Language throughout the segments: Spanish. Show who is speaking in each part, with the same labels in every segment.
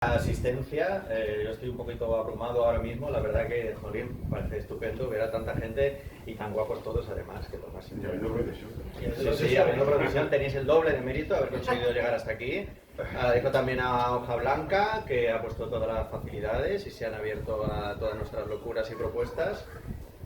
Speaker 1: Asistencia, yo estoy un poquito abrumado ahora mismo, la verdad que, jolín, parece estupendo ver a tanta gente y tan guapos todos además, que lo más importante. Sí, habiendo profesión tenéis el doble de mérito haber conseguido llegar hasta aquí. Agradezco también a Hoja Blanca, que ha puesto todas las facilidades y se han abierto a todas nuestras locuras y propuestas.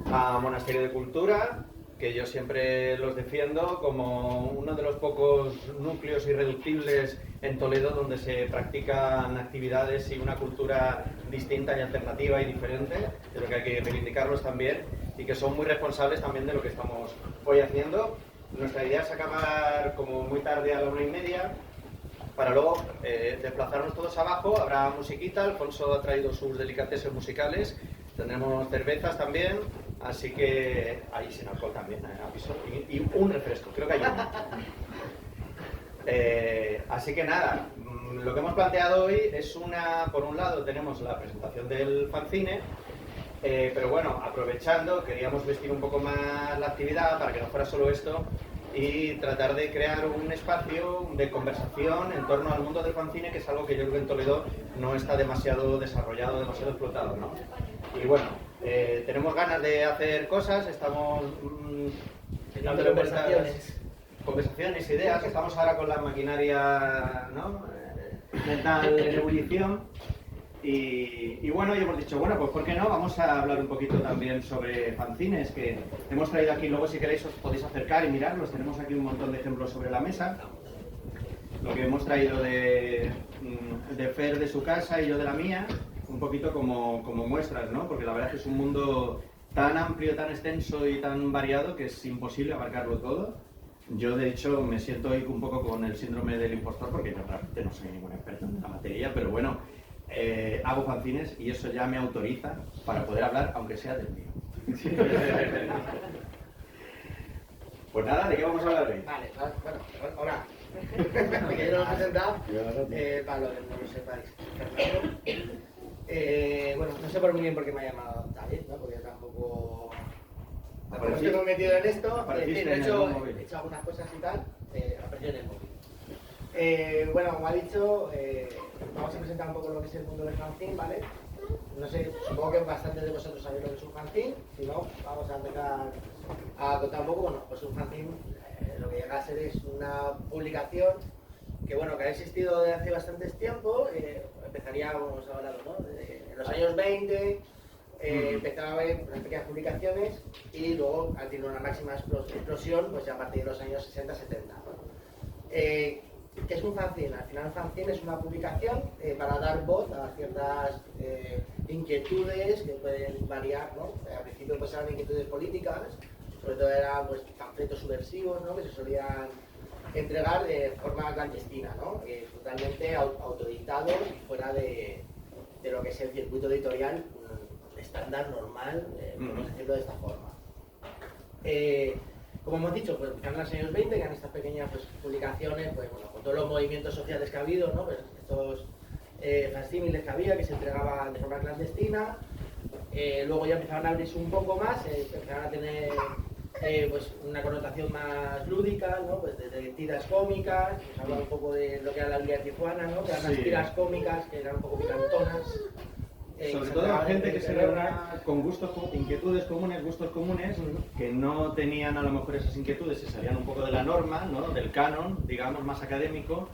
Speaker 1: A Monasterio de Cultura, que yo siempre los defiendo como uno de los pocos núcleos irreductibles en Toledo donde se practican actividades y una cultura distinta y alternativa y diferente, de lo que hay que reivindicarlos también, y que son muy responsables también de lo que estamos hoy haciendo. Nuestra idea es acabar como muy tarde a la 1:30, para luego desplazarnos todos abajo. Habrá musiquita, Alfonso ha traído sus delicatessen musicales, tendremos cervezas también, así que ahí sin alcohol también, aviso, y un refresco, creo que hay uno. Así que nada, lo que hemos planteado hoy es por un lado tenemos la presentación del fanzine, pero bueno, aprovechando, queríamos vestir un poco más la actividad para que no fuera solo esto y tratar de crear un espacio de conversación en torno al mundo del fanzine, que es algo que yo creo que en Toledo no está demasiado desarrollado, demasiado explotado, ¿no? Y bueno, tenemos ganas de hacer cosas, estamos dándole conversaciones, ideas, estamos ahora con la maquinaria, ¿no?, mental en ebullición. Y bueno, y hemos dicho, bueno, pues ¿por qué no? Vamos a hablar un poquito también sobre fanzines, que hemos traído aquí. Luego si queréis os podéis acercar y mirarlos, tenemos aquí un montón de ejemplos sobre la mesa. Lo que hemos traído de Fer de su casa y yo de la mía, un poquito como muestras, ¿no? Porque la verdad es que es un mundo tan amplio, tan extenso y tan variado que es imposible abarcarlo todo. Yo de hecho me siento hoy un poco con el síndrome del impostor, porque yo realmente no soy ningún experto en la materia, pero bueno, hago fanzines y eso ya me autoriza para poder hablar, aunque sea del mío. Pues nada, ¿de qué vamos a hablar hoy?
Speaker 2: Vale, bueno, hola. Que yo lo he presentado, para los que no lo sepáis. Bueno, no sé muy bien por qué me ha llamado David, ¿no? Porque yo tampoco estoy muy metido en esto. He hecho algunas cosas y tal, apareció en el móvil. Bueno, como ha dicho, vamos a presentar un poco lo que es el mundo del fanzine, ¿vale? No sé, supongo que bastantes de vosotros sabéis lo que es un fanzine. Si no, vamos a empezar a contar un poco. Bueno, pues un fanzine, lo que llega a ser es una publicación que, bueno, que ha existido desde hace bastante tiempo. Empezaríamos hablando, ¿no? En los años 20, empezaba a haber unas pequeñas publicaciones y luego ha tenido una máxima explosión pues ya a partir de los años 60-70, ¿no? ¿Qué es un fanzine? Al final un fanzine es una publicación para dar voz a ciertas inquietudes que pueden variar, ¿no? Al principio pues eran inquietudes políticas, sobre todo eran pues panfletos subversivos, ¿no?, que se solían entregar de forma clandestina, ¿no? Totalmente autoeditados y fuera de lo que es el circuito editorial estándar, normal, podemos decirlo de esta forma. Como hemos dicho, pues empezaron en los años 20, que eran estas pequeñas pues, publicaciones, pues bueno, con todos los movimientos sociales que ha habido, ¿no? Pues estos facsímiles que había, que se entregaban de forma clandestina. Luego ya empezaron a abrirse un poco más, empezaron a tener pues una connotación más lúdica, ¿no? Pues desde tiras cómicas, pues hablaba un poco de lo que era la Villa de Tijuana, ¿no? Que eran las tiras cómicas, que eran un poco picantonas.
Speaker 1: Sobre todo gente que se reúne con inquietudes comunes, gustos comunes, que no tenían a lo mejor esas inquietudes, se salían un poco de la norma, ¿no?, del canon, digamos, más académico.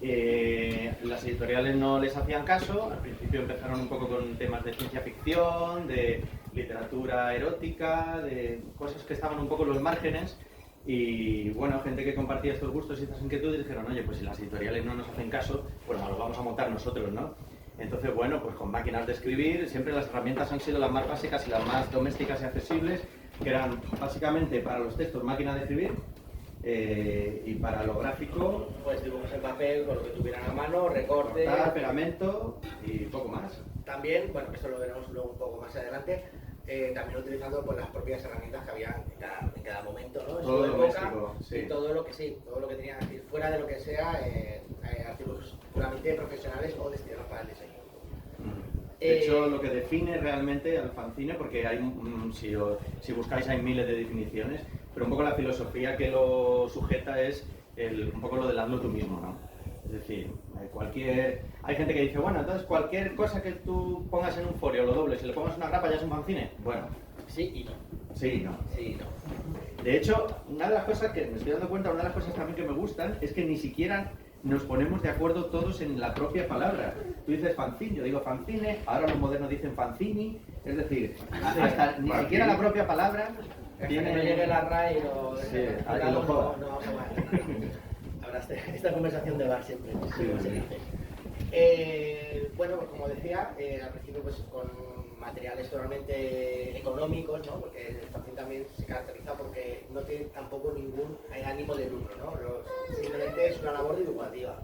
Speaker 1: Las editoriales no les hacían caso. Al principio empezaron un poco con temas de ciencia ficción, de literatura erótica, de cosas que estaban un poco en los márgenes. Y bueno, gente que compartía estos gustos y estas inquietudes dijeron, oye, pues si las editoriales no nos hacen caso, pues nos lo vamos a montar nosotros, ¿no? Entonces, bueno, pues con máquinas de escribir, siempre las herramientas han sido las más básicas y las más domésticas y accesibles, que eran básicamente para los textos máquina de escribir, y para lo gráfico,
Speaker 2: pues dibujos en papel con lo que tuvieran a mano, recorte,
Speaker 1: cortar, pegamento y poco más.
Speaker 2: También, bueno, esto lo veremos luego un poco más adelante, también utilizando pues, las propias herramientas que había en cada momento, ¿no? En
Speaker 1: todo
Speaker 2: su
Speaker 1: doméstico,
Speaker 2: época,
Speaker 1: sí.
Speaker 2: Y todo lo que tenía que decir, fuera de lo que sea, artículos puramente profesionales o destinados para el diseño.
Speaker 1: De hecho, lo que define realmente al fanzine, porque hay, si buscáis hay miles de definiciones, pero un poco la filosofía que lo sujeta es un poco lo del hazlo tú mismo, ¿no? Es decir, hay gente que dice, bueno, entonces cualquier cosa que tú pongas en un folio, lo dobles y le pongas una grapa ya es un fanzine. Bueno.
Speaker 2: Sí y no.
Speaker 1: Sí y no.
Speaker 2: Sí y no.
Speaker 1: De hecho, una de las cosas que me estoy dando cuenta, una de las cosas también que me gustan, es que ni siquiera nos ponemos de acuerdo todos en la propia palabra. Tú dices fanzine, yo digo fanzine, ahora los modernos dicen fanzini, es decir, hasta ni siquiera la propia palabra
Speaker 2: tiene... no llegue la RAE o...
Speaker 1: Sí, a lo joda.
Speaker 2: No, habrá esta conversación de bar siempre, como se dice. Bueno, pues como decía, al principio pues con materiales totalmente económicos, ¿no? Porque el fanzine también se caracteriza porque no tiene tampoco ningún ánimo de lucro, ¿no? Simplemente es una labor divulgativa.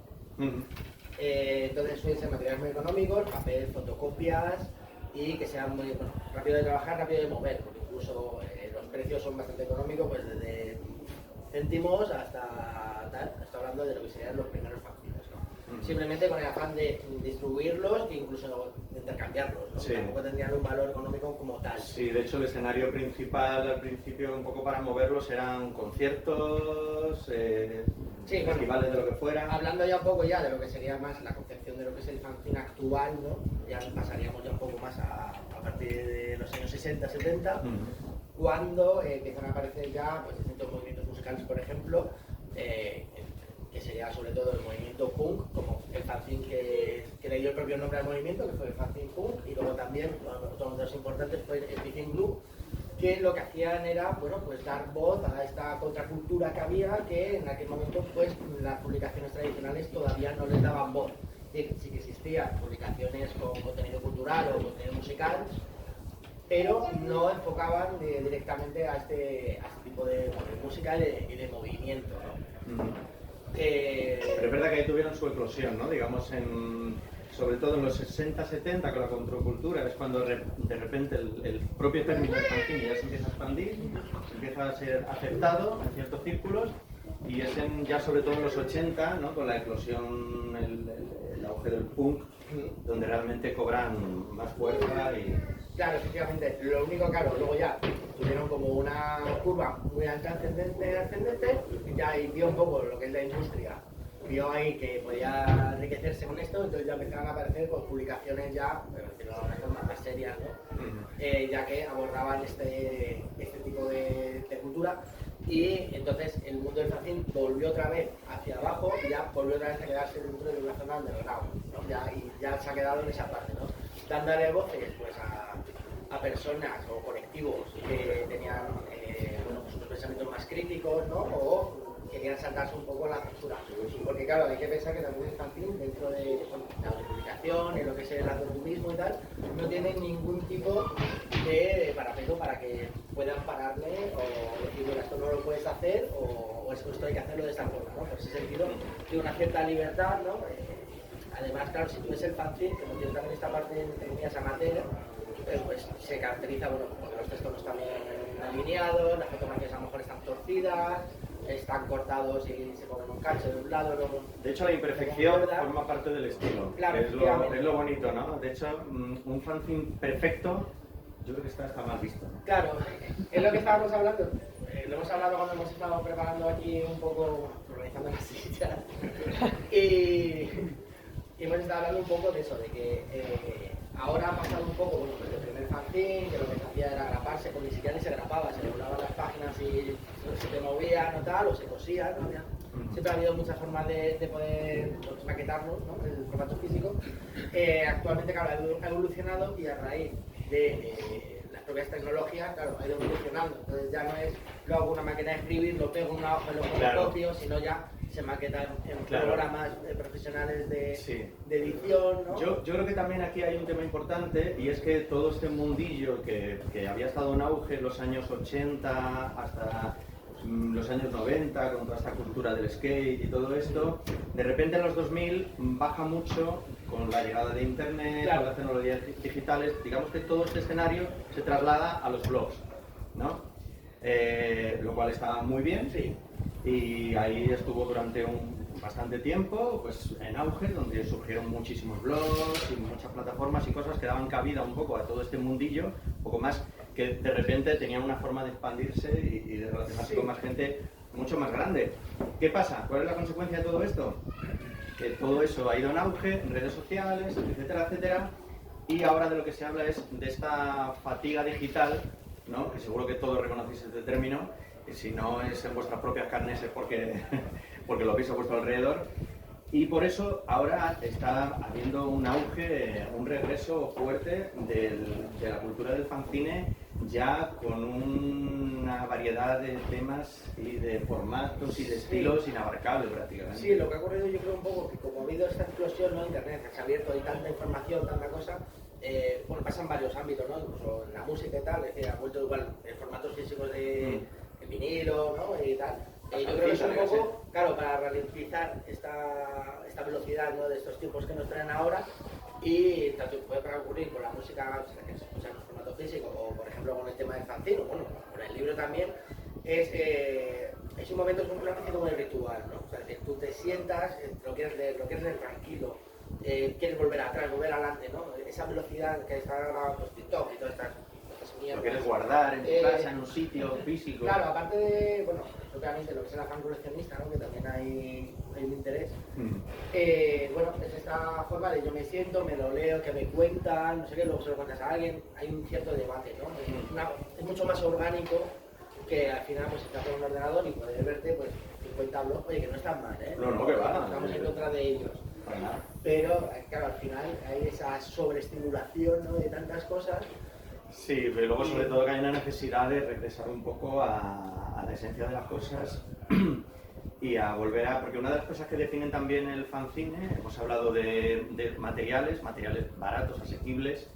Speaker 2: Entonces suelen ser materiales muy económicos, papel, fotocopias y que sean muy rápido de trabajar, rápido de mover, porque incluso los precios son bastante económicos, pues desde céntimos hasta tal, estoy hablando de lo que serían los primeros fanzines, ¿no? Simplemente con el afán de distribuirlos e incluso de intercambiarlos, ¿no? Sí. Tampoco tendrían un valor económico como tal.
Speaker 1: Sí, de hecho el escenario principal al principio un poco para moverlos eran conciertos, festivales de lo que fuera.
Speaker 2: Hablando ya un poco ya de lo que sería más la concepción de lo que es el fanzine actual, ¿no? Ya pasaríamos ya un poco más a partir de los años 60-70, cuando empiezan a aparecer ya pues, distintos movimientos musicales, por ejemplo, que sería sobre todo el movimiento punk, como el fanzine que le dio el propio nombre al movimiento, que fue el fanzine punk, y luego también, otro de los importantes fue el Pidgin Blue, que lo que hacían era, bueno, pues dar voz a esta contracultura que había, que en aquel momento, pues, las publicaciones tradicionales todavía no les daban voz. Es decir, sí que existían publicaciones con contenido cultural o contenido musical, pero no enfocaban directamente a este tipo de música y de movimiento, ¿no?
Speaker 1: Pero es verdad que ahí tuvieron su eclosión, ¿no? Digamos, sobre todo en los 60-70 con la contracultura, es cuando de repente el propio término de fanzine ya se empieza a expandir, empieza a ser aceptado en ciertos círculos, y es ya sobre todo en los 80, ¿no? Con la eclosión, el auge del punk, donde realmente cobran más fuerza y...
Speaker 2: Claro, efectivamente. Lo único, claro, luego ya tuvieron como una curva muy alta ascendente, y ya ahí vio un poco lo que es la industria. Vio ahí que podía enriquecerse con esto, entonces ya empezaron a aparecer pues, publicaciones ya, pero de una forma más serias, ¿no? Ya que abordaban este tipo de cultura. Y entonces el mundo del fanzine volvió otra vez hacia abajo y ya volvió otra vez a quedarse dentro de una zona underground, ¿no? Y ya se ha quedado en esa parte, ¿no? Dándole voces pues, a personas o colectivos que tenían bueno, pues, unos pensamientos más críticos, ¿no? O querían saltarse un poco la censura. Porque claro, hay que pensar que también el fanzine, dentro de la publicación, en lo que es el azoturismo y tal, no tienen ningún tipo de parapeto para que puedan pararle o decir, mira, esto no lo puedes hacer o esto hay que hacerlo de esta forma, ¿no? Por ese sentido, tiene una cierta libertad, ¿no? Además, claro, si tú ves el fanzine, como tiene también esta parte de comillas amateur, pues se caracteriza, bueno, porque los textos no están bien alineados, las fotografías a lo mejor están torcidas, están cortados y se ponen un cacho de un lado, luego...
Speaker 1: De hecho, la imperfección forma parte del estilo,
Speaker 2: claro,
Speaker 1: es lo bonito, ¿no? De hecho, un fanzine perfecto, yo creo que está mal visto, ¿no?
Speaker 2: Claro, es lo que estábamos hablando, lo hemos hablado cuando hemos estado preparando aquí un poco, organizando las sillas, y hemos estado hablando un poco de eso, de que ahora ha pasado un poco, bueno, pues el primer fanzine, que lo que se hacía era graparse, pues ni siquiera ni se grapaba, se doblaban las páginas y se te movían o tal, o se cosían, ¿no? Siempre ha habido muchas formas de poder pues, maquetarlo, ¿no? El formato físico. Actualmente, claro, ha evolucionado y a raíz de las propias tecnologías, claro, ha ido evolucionando. Entonces ya no es lo hago una máquina de escribir, lo pego en una hoja y lo copio, sino ya se maquetan en programas profesionales de edición, ¿no?
Speaker 1: Yo creo que también aquí hay un tema importante y es que todo este mundillo que había estado en auge en los años 80 hasta los años 90 con toda esta cultura del skate y todo esto, de repente en los 2000 baja mucho con la llegada de internet, con las tecnologías digitales, digamos que todo este escenario se traslada a los blogs, ¿no? Lo cual está muy bien.
Speaker 2: Sí.
Speaker 1: Y ahí estuvo durante bastante tiempo pues, en auge, donde surgieron muchísimos blogs y muchas plataformas y cosas que daban cabida un poco a todo este mundillo, un poco más que de repente tenían una forma de expandirse y de relacionarse con más gente mucho más grande. ¿Qué pasa? ¿Cuál es la consecuencia de todo esto? que todo eso ha ido en auge en redes sociales, etcétera, etcétera, y ahora de lo que se habla es de esta fatiga digital, ¿no? Que seguro que todos reconocéis este término, y si no es en vuestras propias carnes es porque, porque lo veis a vuestro alrededor. Y por eso ahora está habiendo un auge, un regreso fuerte de la cultura del fanzine, ya con una variedad de temas y de formatos y de estilos inabarcables prácticamente.
Speaker 2: Sí, lo que ha ocurrido yo creo un poco que como ha habido esta explosión, ¿no? Internet, que se ha abierto y tanta información, tanta cosa, bueno, pasa en varios ámbitos, ¿no? Incluso en la música y tal, es decir, ha vuelto igual en formatos físicos de vinilo, ¿no? Y tal. Yo creo que es un poco, claro, para ralentizar esta velocidad, ¿no? De estos tiempos que nos traen ahora, y tanto puede ocurrir con la música que se escucha en formato físico o por ejemplo con el tema del fanzine, o bueno, con el libro también, es un momento, es una especie como de ritual, ¿no? O sea, que tú te sientas, lo quieres leer tranquilo, quieres volver atrás, volver adelante, ¿no? Esa velocidad que está grabando pues, TikTok y todas estas mierdas.
Speaker 1: Lo quieres guardar en tu casa, en un sitio físico.
Speaker 2: Claro, aparte de, bueno, obviamente lo que es el afán coleccionista, ¿no? Que también hay un interés. Bueno, es esta forma de yo me siento, me lo leo, que me cuentan, no sé qué, luego se lo cuentas a alguien, hay un cierto debate, ¿no? Es mucho más orgánico que al final pues estás en un ordenador y poder verte pues 50 blogs, oye, que no están mal, ¿eh?
Speaker 1: No, que va.
Speaker 2: Estamos en contra de ellos. Pero, claro, al final hay esa sobreestimulación, ¿no? De tantas cosas.
Speaker 1: Sí, pero luego sobre todo que hay una necesidad de regresar un poco a la esencia de las cosas y a volver a... Porque una de las cosas que definen también el fanzine, hemos hablado de materiales baratos, asequibles,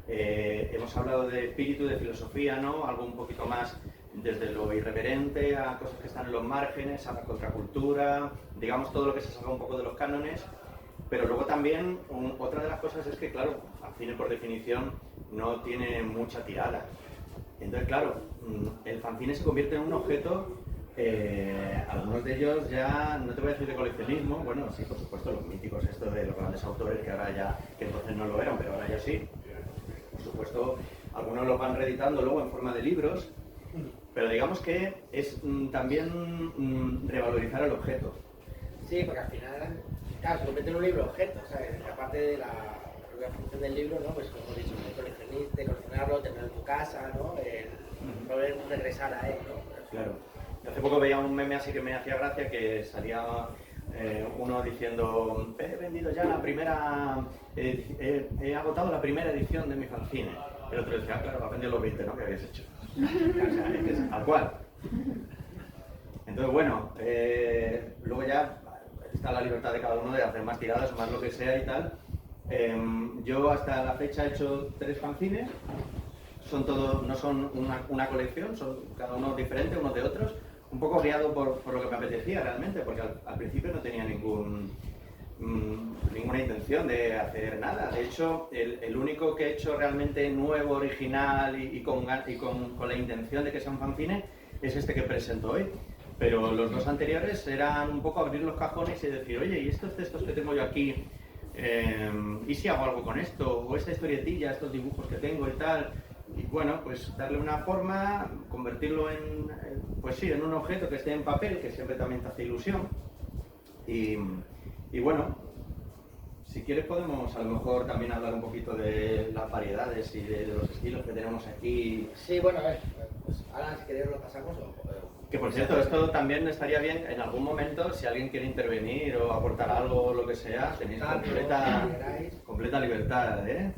Speaker 1: hemos hablado de espíritu, de filosofía, ¿no? Algo un poquito más desde lo irreverente a cosas que están en los márgenes, a la contracultura, digamos todo lo que se salga un poco de los cánones. Pero luego también otra de las cosas es que, claro, al cine por definición no tiene mucha tirada. Entonces, claro, el fanzine se convierte en un objeto, algunos de ellos ya, no te voy a decir de coleccionismo, bueno, sí, por supuesto, los míticos estos de los grandes autores, que ahora ya, que entonces no lo eran, pero ahora ya sí. Por supuesto, algunos los van reeditando luego en forma de libros, pero digamos que es también revalorizar el objeto.
Speaker 2: Sí, porque al final, claro, se convierte en un libro objeto, ¿sabes? Aparte de la propia función del libro, ¿no? Pues como he dicho, de coleccionarlo, tenerlo en tu casa, ¿no? Poder regresar a él, ¿no?
Speaker 1: Claro. Hace poco veía un meme así que me hacía gracia, que salía uno diciendo: he vendido ya la primera, he agotado la primera edición de mi fanzine. El otro decía: claro, has vendido los 20, ¿no? Que habías hecho. O sea, es tal cual. Entonces, bueno, luego ya está la libertad de cada uno de hacer más tiradas, más lo que sea y tal. Yo hasta la fecha he hecho 3 fanzines, no son una colección, son cada uno diferente unos de otros, un poco guiado por lo que me apetecía realmente, porque al principio no tenía ninguna intención de hacer nada. De hecho, el único que he hecho realmente nuevo, original y con la intención de que sea un fanzine es este que presento hoy. Pero los 2 anteriores eran un poco abrir los cajones y decir: oye, ¿y estos textos que tengo yo aquí? ¿Y si hago algo con esto? O esta historietilla, estos dibujos que tengo y tal. Y bueno, pues darle una forma, convertirlo en un objeto que esté en papel, que siempre también te hace ilusión. Y bueno, si quieres podemos a lo mejor también hablar un poquito de las variedades y de los estilos que tenemos aquí.
Speaker 2: Sí, bueno, a ver, pues ahora si queréis lo pasamos
Speaker 1: Que por cierto, esto también estaría bien en algún momento, si alguien quiere intervenir o aportar algo o lo que sea, tenéis completa libertad, ¿eh?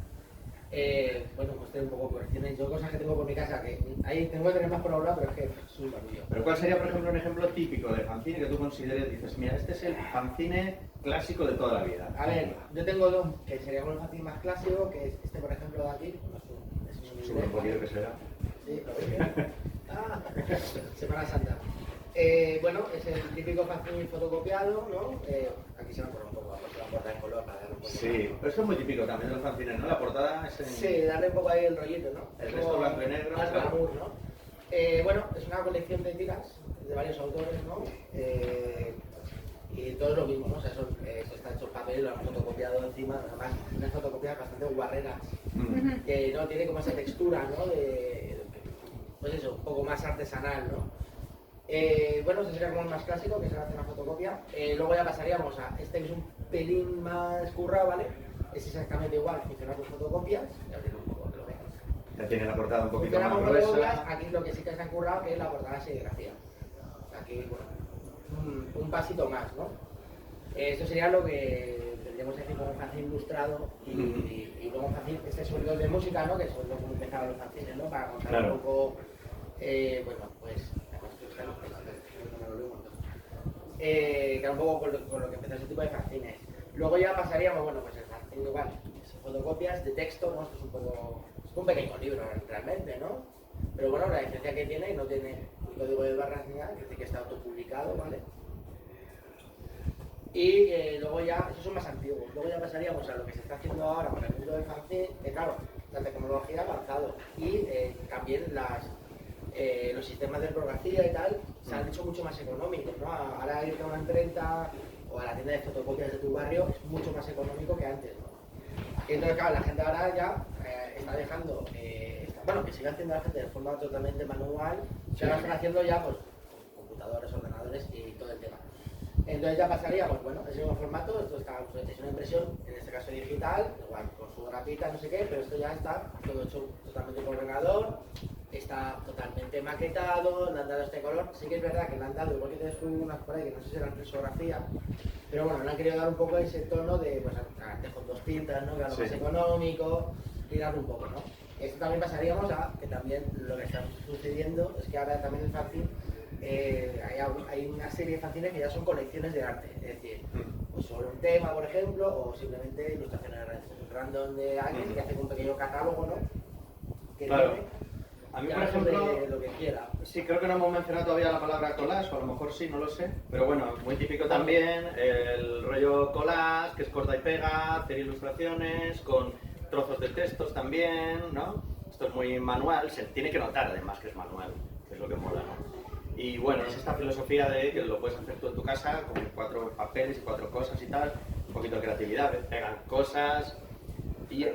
Speaker 2: Bueno, pues tengo un poco correcciones. Yo cosas que tengo por mi casa, que ahí tengo que tener más por hablar, pero es que es un barullo.
Speaker 1: Pero ¿cuál sería, por ejemplo, un ejemplo típico de fanzine que tú consideres, dices: mira, este es el fanzine clásico de toda la vida?
Speaker 2: A ver, yo tengo 2, que sería un fanzine más clásico, que es este, por ejemplo, de aquí.
Speaker 1: Sube un poquito que será.
Speaker 2: Sí, lo veis. Semana Santa. Bueno, es el típico fanzine fotocopiado, ¿no? Aquí se va a poner un poco la portada en color para darle un poco.
Speaker 1: Sí, eso es muy típico también de los fanzines, ¿no? La portada es en...
Speaker 2: Sí, darle un poco ahí el rollito, ¿no?
Speaker 1: El resto blanco y negro.
Speaker 2: Más glamour, ¿no? Bueno, es una colección de tiras de varios autores, ¿no? Y todo es lo mismo, ¿no? O sea, eso está hecho en papel, lo han fotocopiado encima, además unas fotocopias bastante guarreras, que no tiene como esa textura, ¿no? Pues eso, un poco más artesanal, ¿no? Bueno, este sería como el más clásico, que se hace una fotocopia. Luego ya pasaríamos a este que es un pelín más currado, ¿vale? Es exactamente igual, funciona con fotocopias. Ya os digo un poco que lo veáis.
Speaker 1: Ya tiene la portada un poquito
Speaker 2: Funciona
Speaker 1: más
Speaker 2: con
Speaker 1: gruesa.
Speaker 2: fotocopias, aquí lo que sí que se han currado que es la portada de serigrafía. Aquí, bueno, un pasito más, ¿no? Esto sería lo que tendríamos que decir como un fanzine ilustrado y luego un fanzine, este es el de música, ¿no? Que es lo como empezaron los fanzines, ¿no? Para contar
Speaker 1: Claro.
Speaker 2: un poco, bueno, pues, además que no me lo leo un montón. Que era un poco con lo que empezó ese tipo de fanzines. Luego ya pasaríamos, bueno, pues el fanzine igual, fotocopias de texto, ¿no? Esto es un poco, es un pequeño libro realmente, ¿no? Pero bueno, la diferencia que tiene, no tiene un código de barras ni nada, que está autopublicado, ¿vale? Y luego ya, esos son más antiguos, luego ya pasaríamos a lo que se está haciendo ahora con el mundo del fanzine, que claro, la tecnología ha avanzado y también los sistemas de ortografía y tal se han hecho mucho más económicos, ¿no? Ahora irte a una imprenta o a la tienda de fotocopias de tu barrio es mucho más económico que antes, ¿no? Y entonces claro, la gente ahora ya está dejando, bueno, que sigue haciendo la gente de forma totalmente manual, se lo están haciendo ya pues computadores, ordenadores y todo el tema. Entonces ya pasaríamos, bueno, ese mismo formato, esto está, pues, es una impresión, en este caso digital, igual con su grapita, no sé qué, pero esto ya está todo hecho totalmente por ordenador, está totalmente maquetado, le han dado este color. Sí que es verdad que le han dado, igual que tienes unas por ahí que no sé si era frisografía, pero bueno, le han querido dar un poco ese tono de, pues, dejo dos tintas, ¿no? Que es lo más económico, y darle un poco, ¿no? Esto también pasaríamos a que también lo que está sucediendo es que ahora también el fanzine. Hay una serie de fanzines que ya son colecciones de arte, es decir, pues sobre un tema, por ejemplo, o simplemente ilustraciones random de alguien que hace un pequeño catálogo, ¿no? Que
Speaker 1: claro.
Speaker 2: tiene,
Speaker 1: A mí, por ejemplo,
Speaker 2: lo que quiera.
Speaker 1: Sí, creo que no hemos mencionado todavía la palabra collage, o a lo mejor sí, no lo sé. Pero bueno, muy típico también el rollo collage, que es corta y pega, hacer ilustraciones con trozos de textos también, ¿no? Esto es muy manual, se tiene que notar además que es manual, que es lo que mola, ¿no? Y bueno, es esta filosofía de que lo puedes hacer tú en tu casa con 4 papeles y 4 cosas y tal, un poquito de creatividad, pegan cosas y...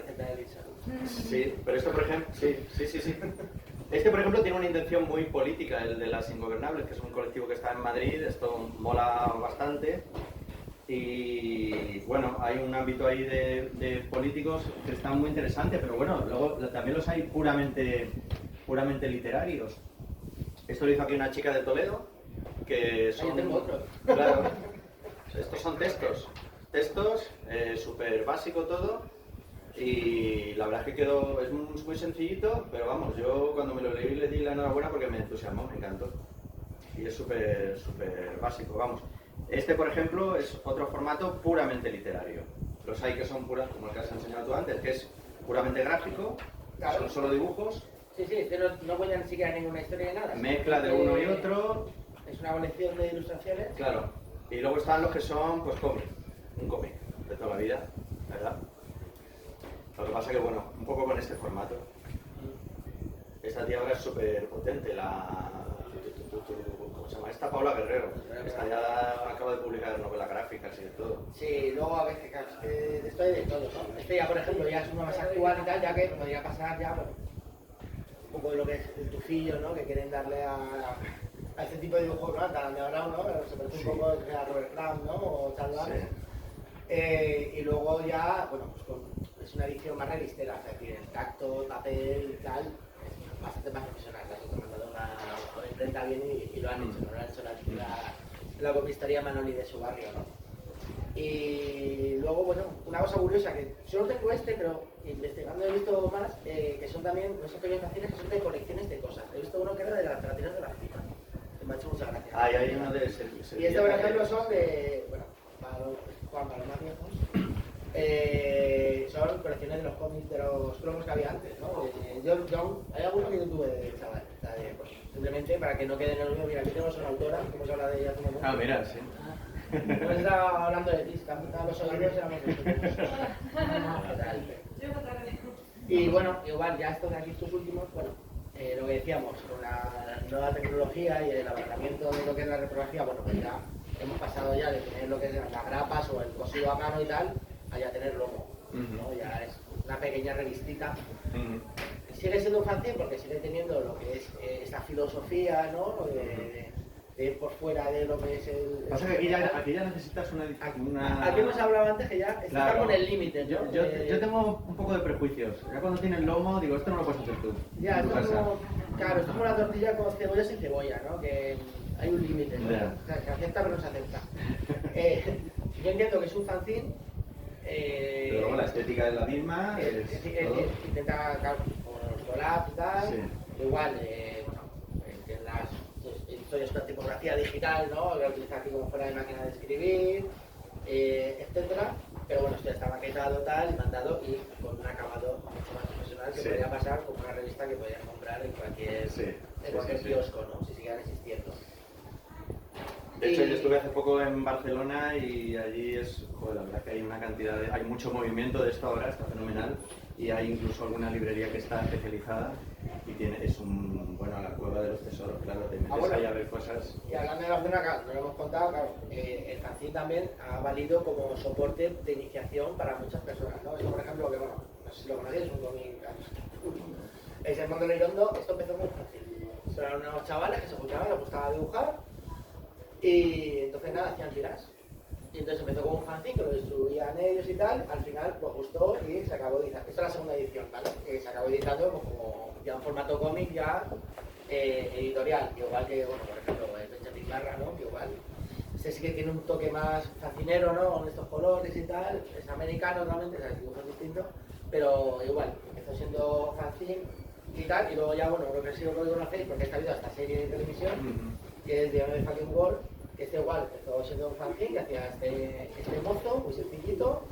Speaker 1: Sí, pero esto por ejemplo, sí. Este por ejemplo tiene una intención muy política, el de Las Ingobernables, que es un colectivo que está en Madrid, esto mola bastante. Y bueno, hay un ámbito ahí de políticos que está muy interesante, pero bueno, luego también los hay puramente literarios. Esto lo hizo aquí una chica de Toledo, que son...
Speaker 2: Yo tengo otro.
Speaker 1: Claro, estos son textos, súper básico todo, y la verdad es que quedó, es muy sencillito, pero vamos, yo cuando me lo leí le di la enhorabuena porque me entusiasmó, me encantó. Y es súper básico, vamos. Este, por ejemplo, es otro formato puramente literario. Los hay que son puras, como el que has enseñado tú antes, que es puramente gráfico, claro. Son solo dibujos.
Speaker 2: Sí, pero no cuentan ni siquiera ninguna historia de nada.
Speaker 1: Mezcla de uno y otro.
Speaker 2: Es una colección de ilustraciones.
Speaker 1: Claro. Y luego están los que son, pues, cómic. Un cómic de toda la vida, ¿verdad? Lo que pasa que, bueno, un poco con este formato. Esta tía ahora es súper potente, ¿cómo se llama? Esta Paula Guerrero. Esta ya acaba de publicar novelas gráficas y de todo.
Speaker 2: Sí, luego a veces, claro, es que esto hay de todo, ¿no? Este ya, por ejemplo, ya es una más actual y tal, ya que podría pasar ya, bueno, un poco de lo que es el tufillo, ¿no? Que quieren darle a este tipo de dibujos, ¿no? Tan underground, ¿no? Se parece un poco a Robert Crumb, ¿no? O Charles Dance. Y luego ya, bueno, pues es una edición más realistera, es decir, el tacto, papel y tal, es bastante más profesional. Las otras me han dado una imprenta bien y lo han hecho, ¿no? Lo han hecho la copistería Manoli de su barrio, ¿no? Y luego, bueno, una cosa curiosa, que solo tengo este, pero investigando he visto más, que son también esos pequeños fanzines que son de colecciones de cosas. He visto uno que era de las pelatinas de las citas, que me ha hecho mucha gracia.
Speaker 1: Ah, y hay uno de ese.
Speaker 2: Y este, por ejemplo, son de, bueno, para los más viejos, son colecciones de los cómics, de los cromos que había antes, ¿no? Hay algunos que yo tuve de chaval, pues, simplemente para que no quede en el olvido. Mira, aquí tenemos una autora, como se habla de ella hace un momento.
Speaker 1: Ah, mira, sí.
Speaker 2: Pues estaba hablando de ti, están los oídos y éramos Y bueno, igual ya estos de aquí, estos últimos, bueno, lo que decíamos, con la nueva tecnología y el abarcamiento de lo que es la reprografía, bueno, pues ya hemos pasado ya de tener lo que es las grapas o el cosido a mano y tal, a ya tener logo, ¿no? Ya es una pequeña revistita. Sigue siendo un fanzine porque sigue teniendo lo que es esta filosofía, ¿no? por fuera de lo que es el...
Speaker 1: Pasa que aquí ya necesitas una...
Speaker 2: Aquí hemos hablado antes que ya está con el límite, ¿no?
Speaker 1: Yo tengo un poco de prejuicios. Ya cuando tienes lomo, digo, esto no lo puedes hacer tú.
Speaker 2: Ya, esto es como... Claro, esto es como la tortilla con cebolla sin cebolla, ¿no? Que hay un límite, ¿no? O sea, se acepta pero no se acepta. Yo entiendo que es un fanzine...
Speaker 1: pero luego la estética es la misma.
Speaker 2: Intenta, claro, con los collabs y tal.
Speaker 1: Sí.
Speaker 2: Igual, bueno, en las historias con tipografía digital, ¿no? Lo utiliza aquí como fuera de máquina de escribir, etcétera. Pero bueno, esto ya está maquetado tal y mandado y con un acabado mucho más profesional que podría pasar como una revista que podrías comprar en cualquier kiosco, ¿no? Si siguieran existiendo.
Speaker 1: De hecho, yo estuve hace poco en Barcelona y allí joder, la verdad que hay una cantidad hay mucho movimiento de esto ahora, está fenomenal, y hay incluso alguna librería que está especializada y bueno, la cueva de los tesoros, claro, te metes ahí a ver cosas.
Speaker 2: Y hablando de Barcelona, no lo hemos contado, claro, el fanzine también ha valido como soporte de iniciación para muchas personas, ¿no? Eso, por ejemplo, que bueno, no sé si lo conocéis, es un cómic, es el Mundo Leirondo, esto empezó muy fácil. Eran unos chavales que se juntaban, les gustaba dibujar, y entonces nada, hacían tiras. Y entonces empezó con un fanzine que lo distribuían ellos y tal, al final pues gustó y se acabó editando. Esta es la segunda edición, ¿vale? Se acabó editando pues, como ya en formato cómic, ya editorial. Igual que, bueno, por ejemplo, Benjamin Barra, ¿no? Que igual, este sí que tiene un toque más fascinero, ¿no? Con estos colores y tal. Es americano realmente, o sea, el dibujo es distinto, pero igual, empezó siendo fanzine y tal, y luego ya, bueno, creo que sí lo conocéis porque está habido esta serie de televisión, que es The Another Fucking World, que este igual empezó siendo un fanzine que hacía este mozo, muy sencillito,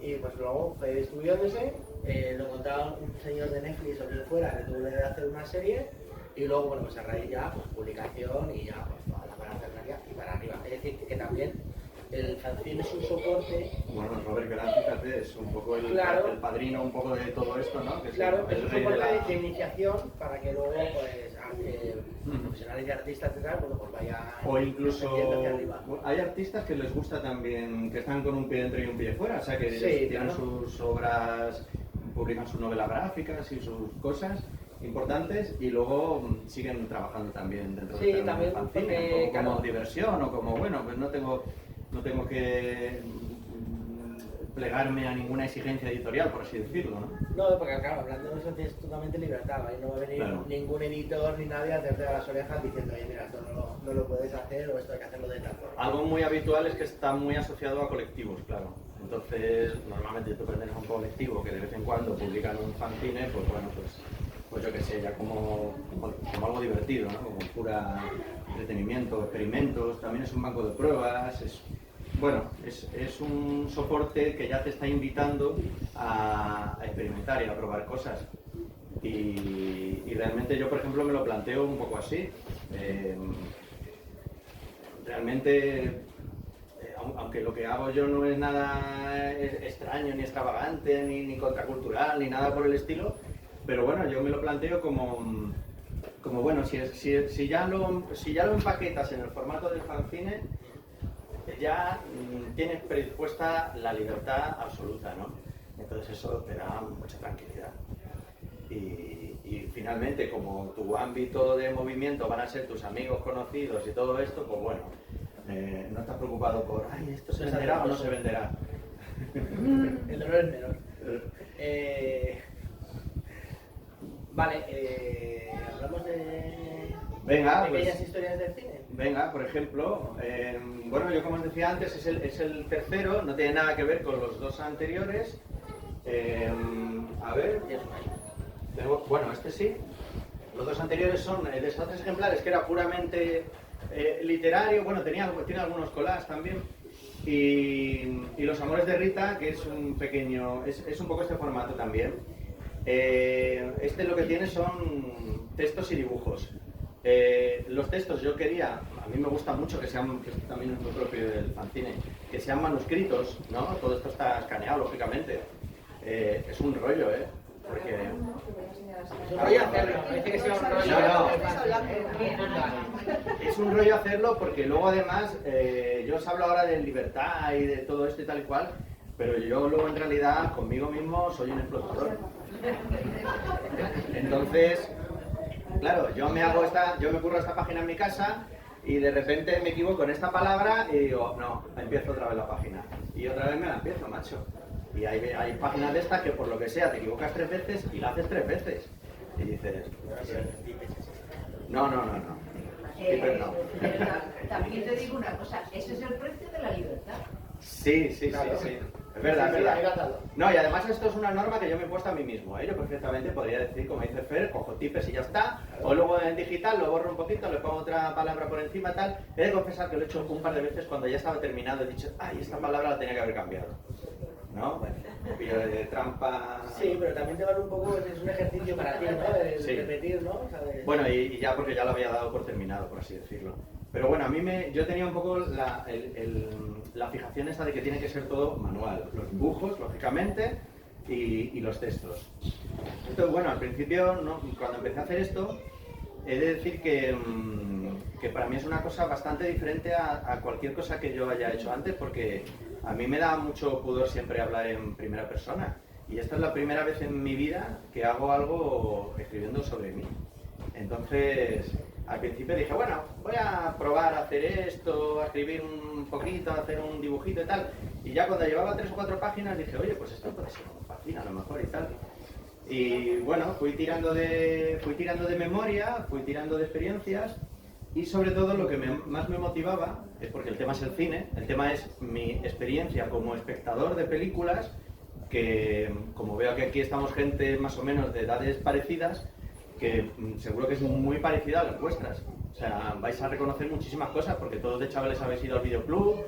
Speaker 2: y pues luego fue distribuyéndose, lo contaba un señor de Netflix o de fuera, que tuvo que hacer una serie, y luego, bueno, pues a raíz ya, pues publicación y ya, pues toda la parafernalia y para arriba. Es decir, que también el fanzine es un soporte...
Speaker 1: Bueno, Robert Grant, fíjate, es un poco el padrino un poco de todo esto, ¿no? Que
Speaker 2: claro, es un soporte de iniciación para que luego, pues, profesionales y artistas y tal, bueno, pues vayan...
Speaker 1: O incluso hay artistas que les gusta también, que están con un pie dentro y un pie fuera, o sea, que tienen sus obras, publican sus novelas gráficas y sus cosas importantes y luego siguen trabajando también dentro del fanzine, como diversión o como, bueno, pues no tengo que plegarme a ninguna exigencia editorial, por así decirlo, ¿no?
Speaker 2: No, porque claro, hablando de eso tienes totalmente libertad, ahí no va a venir ningún editor ni nadie a hacerte las orejas diciendo, oye, mira, esto no lo puedes hacer o esto hay que hacerlo de tal forma.
Speaker 1: Algo muy habitual es que está muy asociado a colectivos, claro. Entonces, normalmente tú perteneces a un colectivo que de vez en cuando publican un fanzine, pues bueno, pues yo qué sé, ya como algo divertido, ¿no? Como pura entretenimiento, experimentos, también es un banco de pruebas, es un soporte que ya te está invitando a experimentar y a probar cosas. Y realmente yo, por ejemplo, me lo planteo un poco así. Realmente, aunque lo que hago yo no es nada extraño, ni extravagante, ni contracultural, ni nada por el estilo, pero bueno, yo me lo planteo como bueno, si ya lo empaquetas en el formato del fanzine, ya tienes predispuesta la libertad absoluta, ¿no? Entonces eso te da mucha tranquilidad. Y finalmente, como tu ámbito de movimiento van a ser tus amigos conocidos y todo esto, pues bueno, no estás preocupado por, ay, ¿esto se venderá o no se venderá?
Speaker 2: El dolor es menor. Vale, hablamos de pequeñas historias del cine.
Speaker 1: Venga, por ejemplo, bueno, yo como os decía antes, es el tercero, no tiene nada que ver con los dos anteriores. A ver, bueno, este sí. Los dos anteriores son de estos 3 ejemplares, que era puramente literario, bueno, tiene algunos collages también. Y Los Amores de Rita, que es un pequeño, es un poco este formato también. Este lo que tiene son textos y dibujos. Los textos yo quería, a mí me gusta mucho que sean, que esto también es muy propio del fanzine, que sean manuscritos, ¿no? Todo esto está escaneado, lógicamente. Es un rollo, porque...
Speaker 2: Es un rollo hacerlo, parece que sea un rollo.
Speaker 1: Es un rollo hacerlo porque luego además, yo os hablo ahora de libertad y de todo esto y tal y cual, pero yo luego en realidad conmigo mismo soy un explotador. Entonces, claro, yo me curro esta página en mi casa y de repente me equivoco en esta palabra y digo, no, empiezo otra vez la página. Y otra vez me la empiezo, macho. Y hay páginas de estas que por lo que sea te equivocas 3 veces y la haces 3 veces. Y dices, no.
Speaker 3: Pero también te digo una cosa, ese es el precio de la libertad.
Speaker 1: Sí. Es verdad, es verdad. No, y además esto es una norma que yo me he puesto a mí mismo. Yo perfectamente podría decir, como dice Fer, cojo tipes y ya está. O luego en digital lo borro un poquito, le pongo otra palabra por encima, tal. He de confesar que lo he hecho un par de veces cuando ya estaba terminado. He dicho, ay, esta palabra la tenía que haber cambiado. ¿No? Bueno, un pillo de trampa.
Speaker 2: Sí, pero también te vale un poco, es un ejercicio para ti, ¿no? De repetir, ¿no? O sea,
Speaker 1: Bueno, y ya porque ya lo había dado por terminado, por así decirlo. Pero bueno, yo tenía un poco la fijación esa de que tiene que ser todo manual. Los dibujos, lógicamente, y los textos. Entonces, bueno, al principio, cuando empecé a hacer esto, he de decir que para mí es una cosa bastante diferente a cualquier cosa que yo haya hecho antes, porque a mí me da mucho pudor siempre hablar en primera persona. Y esta es la primera vez en mi vida que hago algo escribiendo sobre mí. Entonces, al principio dije, bueno, voy a probar a hacer esto, a escribir un poquito, a hacer un dibujito y tal. Y ya cuando llevaba 3 o 4 páginas dije, oye, pues esto puede ser una página a lo mejor y tal. Y bueno, fui tirando de memoria, fui tirando de experiencias y sobre todo lo que más me motivaba es porque el tema es el cine, el tema es mi experiencia como espectador de películas, que como veo que aquí estamos gente más o menos de edades parecidas, que seguro que es muy parecida a las vuestras. O sea, vais a reconocer muchísimas cosas porque todos de chavales habéis ido al videoclub,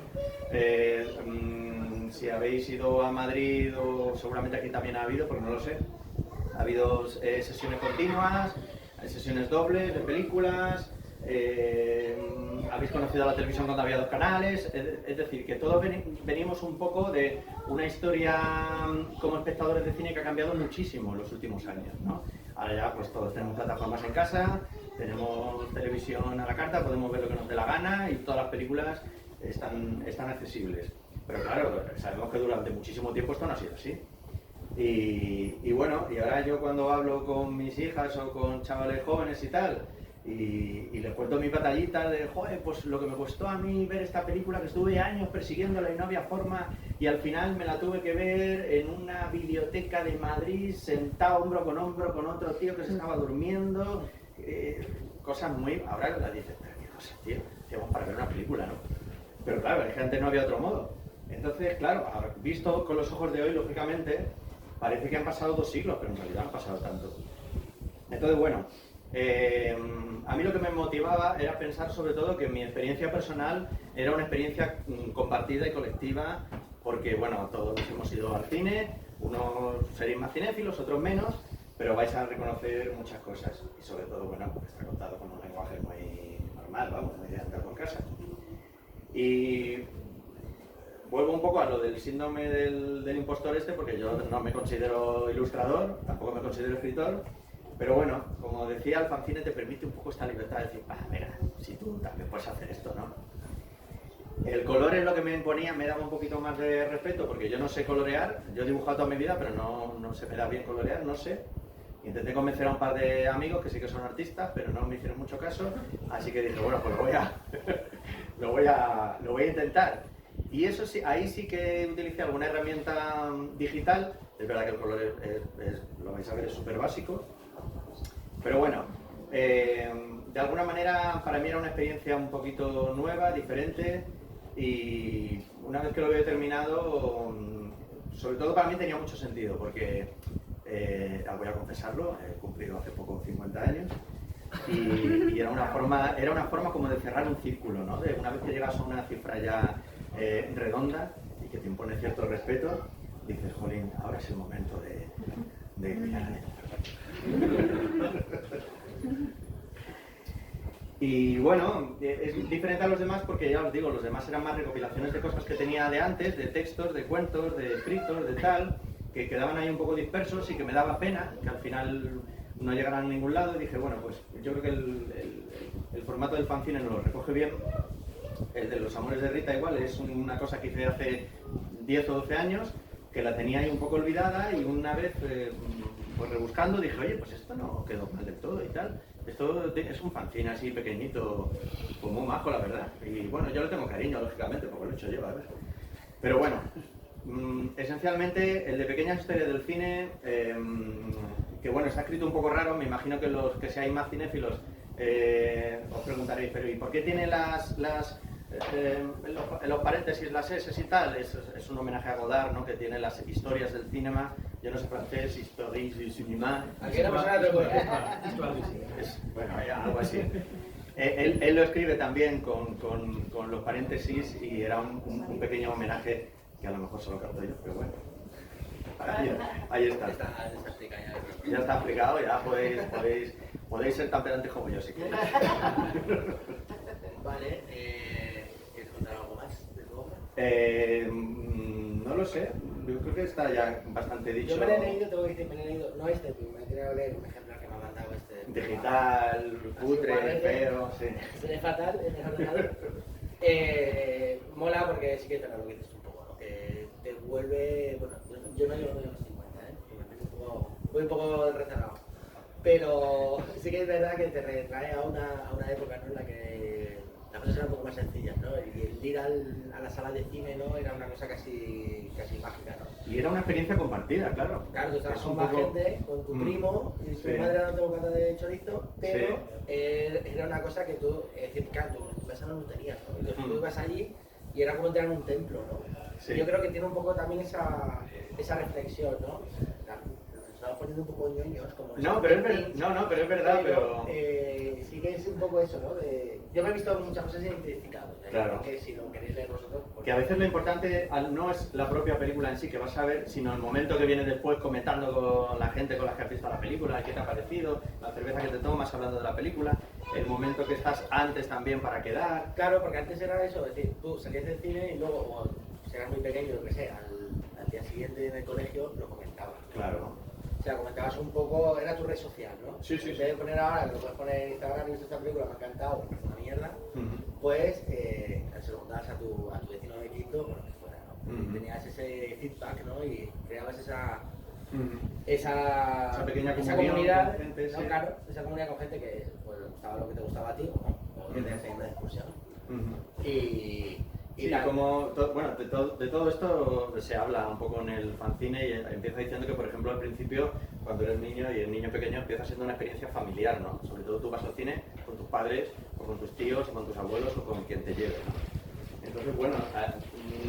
Speaker 1: si habéis ido a Madrid o seguramente aquí también ha habido, porque no lo sé. Ha habido sesiones continuas, sesiones dobles de películas, habéis conocido la televisión cuando había 2 canales, es decir, que todos venimos un poco de una historia como espectadores de cine que ha cambiado muchísimo en los últimos años, ¿no? Ahora ya pues todos tenemos plataformas en casa, tenemos televisión a la carta, podemos ver lo que nos dé la gana y todas las películas están accesibles. Pero claro, sabemos que durante muchísimo tiempo esto no ha sido así. Y bueno, y ahora yo cuando hablo con mis hijas o con chavales jóvenes y tal, y les cuento mi batallita de, joder, pues lo que me costó a mí ver esta película, que estuve años persiguiéndola y no había forma, y al final me la tuve que ver en una biblioteca de Madrid, sentado hombro con otro tío que se estaba durmiendo, cosas muy... Ahora las dices, pero qué cosas, tío, hacíamos para ver una película, ¿no? Pero claro, es que antes no había otro modo. Entonces, claro, visto con los ojos de hoy, lógicamente, parece que han pasado 2 siglos, pero en realidad no han pasado tanto. Entonces, bueno, a mí lo que me motivaba era pensar sobre todo que mi experiencia personal era una experiencia compartida y colectiva, porque, bueno, todos hemos ido al cine, unos seréis más cinéfilos, otros menos, pero vais a reconocer muchas cosas. Y sobre todo, bueno, pues está contado con un lenguaje muy normal, vamos, muy de andar por casa. Y vuelvo un poco a lo del síndrome del impostor porque yo no me considero ilustrador, tampoco me considero escritor, pero bueno, como decía, el fanzine te permite un poco esta libertad de decir, mira, si tú también puedes hacer esto, ¿no? El color es lo que me imponía, me daba un poquito más de respeto porque yo no sé colorear, yo he dibujado toda mi vida, pero no se me da bien colorear, no sé. Intenté convencer a un par de amigos que sí que son artistas, pero no me hicieron mucho caso, así que dije, bueno, pues lo voy a intentar. Y eso sí, ahí sí que utilicé alguna herramienta digital. Es verdad que el color lo vais a ver, es súper básico. Pero bueno, de alguna manera para mí era una experiencia un poquito nueva, diferente. Y una vez que lo había terminado, sobre todo para mí tenía mucho sentido, porque, voy a confesarlo, he cumplido hace poco 50 años. Y era una forma como de cerrar un círculo, ¿no? De una vez que llegas a una cifra ya redonda y que te impone cierto respeto, dices, jolín, ahora es el momento de mirar adentro. Y bueno, es diferente a los demás porque ya os digo, los demás eran más recopilaciones de cosas que tenía de antes, de textos, de cuentos, de escritos, de tal, que quedaban ahí un poco dispersos y que me daba pena que al final no llegaran a ningún lado. Y dije, bueno, pues yo creo que el formato del fanzine nos lo recoge bien. El de Los Amores de Rita igual, es una cosa que hice hace 10 o 12 años, que la tenía ahí un poco olvidada y una vez pues rebuscando dije, oye, pues esto no quedó mal del todo y tal. Esto es un fanzine así pequeñito, pues muy majo, la verdad. Y bueno, yo le tengo cariño, lógicamente, porque lo he hecho yo, a ver. Pero bueno, esencialmente el de Pequeñas Historias del Cine, que bueno, está escrito un poco raro, me imagino que los que seáis más cinéfilos os preguntaréis, pero ¿y por qué tiene en los paréntesis las S y tal? Es un homenaje a Godard, ¿no? Que tiene las historias del cinema, yo no sé francés, historias du cinéma.
Speaker 2: Aquí no pasa nada,
Speaker 1: bueno, algo así. Él lo escribe también con los paréntesis y era un pequeño homenaje que a lo mejor solo capto yo, pero bueno. Ahí está. Ya está explicado, ya podéis ser tan pedantes como yo si queréis.
Speaker 2: Vale, ¿quieres contar algo más de tu obra?
Speaker 1: No lo sé, yo creo que está ya bastante dicho.
Speaker 2: Yo me lo he leído, tengo que decir, me lo he leído, no este, me he tenido que leer un ejemplar que me ha mandado este.
Speaker 1: Digital, cutre, feo, sí.
Speaker 2: Se ve fatal, es mejor. Mola porque sí que te lo que dices un poco, ¿no? Que te vuelve, bueno, yo no llevo los 50, voy un poco rezagado. Pero sí que es verdad que te retrae a una época, ¿no? En la que las cosas eran un poco más sencillas, ¿no? Y el ir a la sala de cine, ¿no? Era una cosa casi mágica, ¿no?
Speaker 1: Y era una experiencia compartida, claro.
Speaker 2: Claro, tú estabas con más gente, con tu primo, y tu madre era un bocata de chorizo, pero era una cosa que tú, es decir, claro, tu casa no lo tenías, ¿no? Entonces tú ibas allí y era como entrar en un templo, ¿no? Sí. Yo creo que tiene un poco también esa reflexión, ¿no? Estamos poniendo un poco ñoños como
Speaker 1: no, pero es verdad, pero
Speaker 2: sí que es un poco eso, ¿no? Yo me he visto muchas cosas identificadas,
Speaker 1: claro.
Speaker 2: Que si lo queréis leer vosotros, pues...
Speaker 1: que a veces lo importante no es la propia película en sí que vas a ver, sino el momento que viene después comentando con la gente con la que has visto la película, qué te ha parecido, la cerveza que te tomas hablando de la película, el momento que estás antes también para quedar.
Speaker 2: Claro, porque antes era eso, es decir, tú salías del cine y luego, o si eras muy pequeño, lo que sea, al día siguiente en el colegio lo comentabas.
Speaker 1: Claro.
Speaker 2: O sea, comentabas un poco, era tu red social, ¿no?
Speaker 1: Sí, sí.
Speaker 2: En vez de poner ahora, que lo puedes poner en Instagram y visto esta película, me ha encantado, me parece una mierda, pues se lo contabas a tu vecino de quinto, bueno, que fuera, ¿no? Tenías ese feedback, ¿no? Y creabas esa
Speaker 1: pequeña
Speaker 2: comunidad,
Speaker 1: con gente,
Speaker 2: ¿no?
Speaker 1: sí.
Speaker 2: Claro, esa comunidad con gente que pues, le gustaba lo que te gustaba a ti, o que tenías ahí una discusión.
Speaker 1: Y como de todo esto se habla un poco en el fanzine y empieza diciendo que, por ejemplo, al principio, cuando eres niño y el niño pequeño empieza siendo una experiencia familiar, ¿no? Sobre todo tú vas al cine con tus padres, o con tus tíos, o con tus abuelos, o con quien te lleve, ¿no? Entonces, bueno,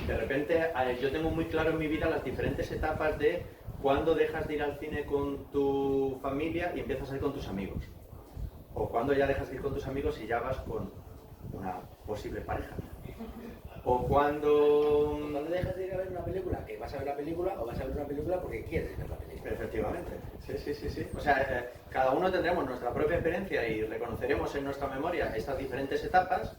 Speaker 1: de repente yo tengo muy claro en mi vida las diferentes etapas de cuándo dejas de ir al cine con tu familia y empiezas a ir con tus amigos. O cuándo ya dejas de ir con tus amigos y ya vas con una posible pareja. O cuando
Speaker 2: dejas de ir a ver una película, que vas a ver la película, o vas a ver una película porque quieres ver la película.
Speaker 1: Efectivamente, sí. O sea, cada uno tendremos nuestra propia experiencia y reconoceremos en nuestra memoria estas diferentes etapas,